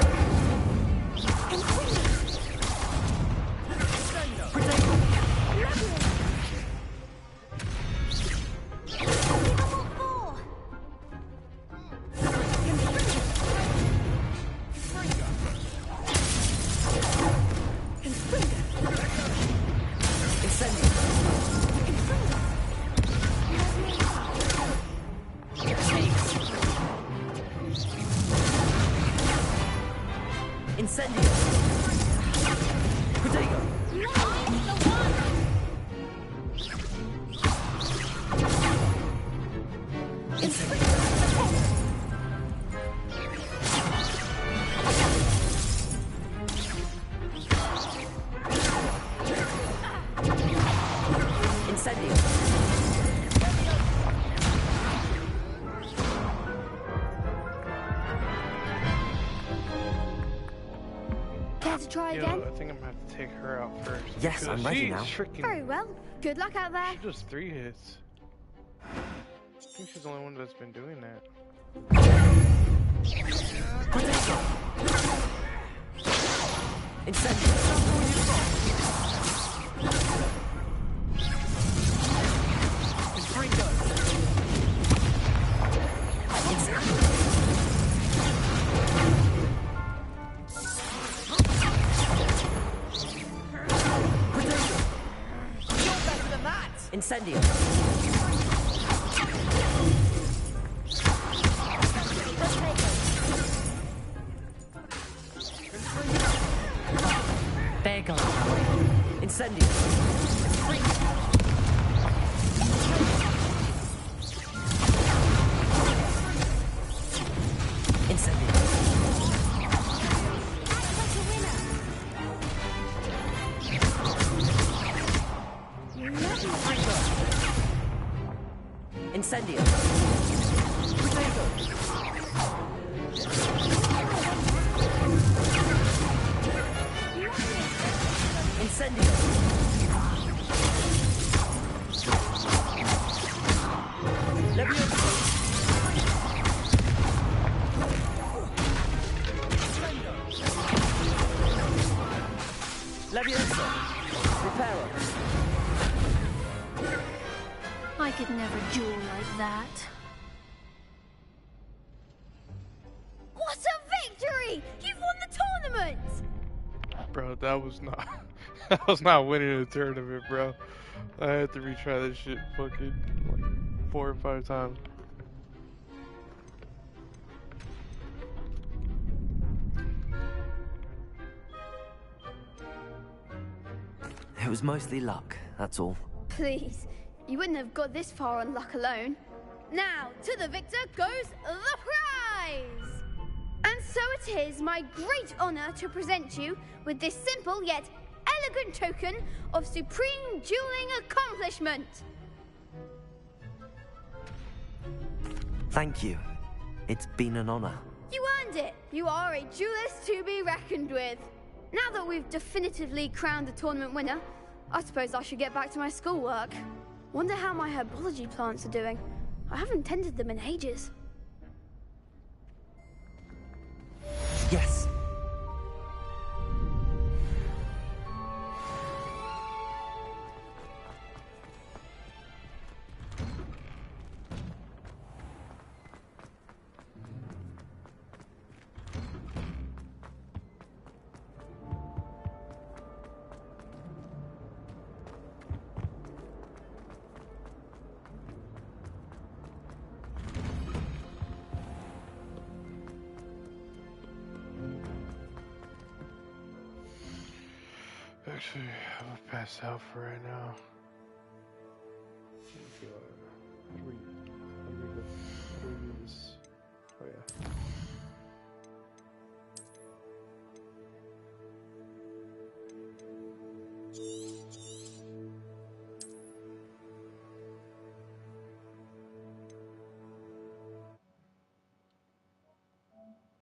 Incendio! Protego! Incendio! Care to try again? I think I'm gonna have to take her out first. Yes, I'm ready now. Very well. Good luck out there. She does 3 hits. I think she's the only one that's been doing that. Incendio! Incendio! Bagel! Incendio! Incendio! Incendio! Incendio! Levioso! Levioso! Reparo! I could never duel like that. What a victory! You've won the tournament! Bro, that was not that was not winning a tournament, bro. I had to retry this shit fucking like 4 or 5 times. It was mostly luck, that's all. Please, you wouldn't have got this far on luck alone. Now, to the victor goes the prize! And so it is my great honor to present you with this simple yet elegant token of supreme dueling accomplishment. Thank you. It's been an honor. You earned it. You are a duelist to be reckoned with. Now that we've definitively crowned the tournament winner, I suppose I should get back to my schoolwork. Wonder how my herbology plants are doing. I haven't tended them in ages. Yes. Actually, I'm gonna pass out for right now.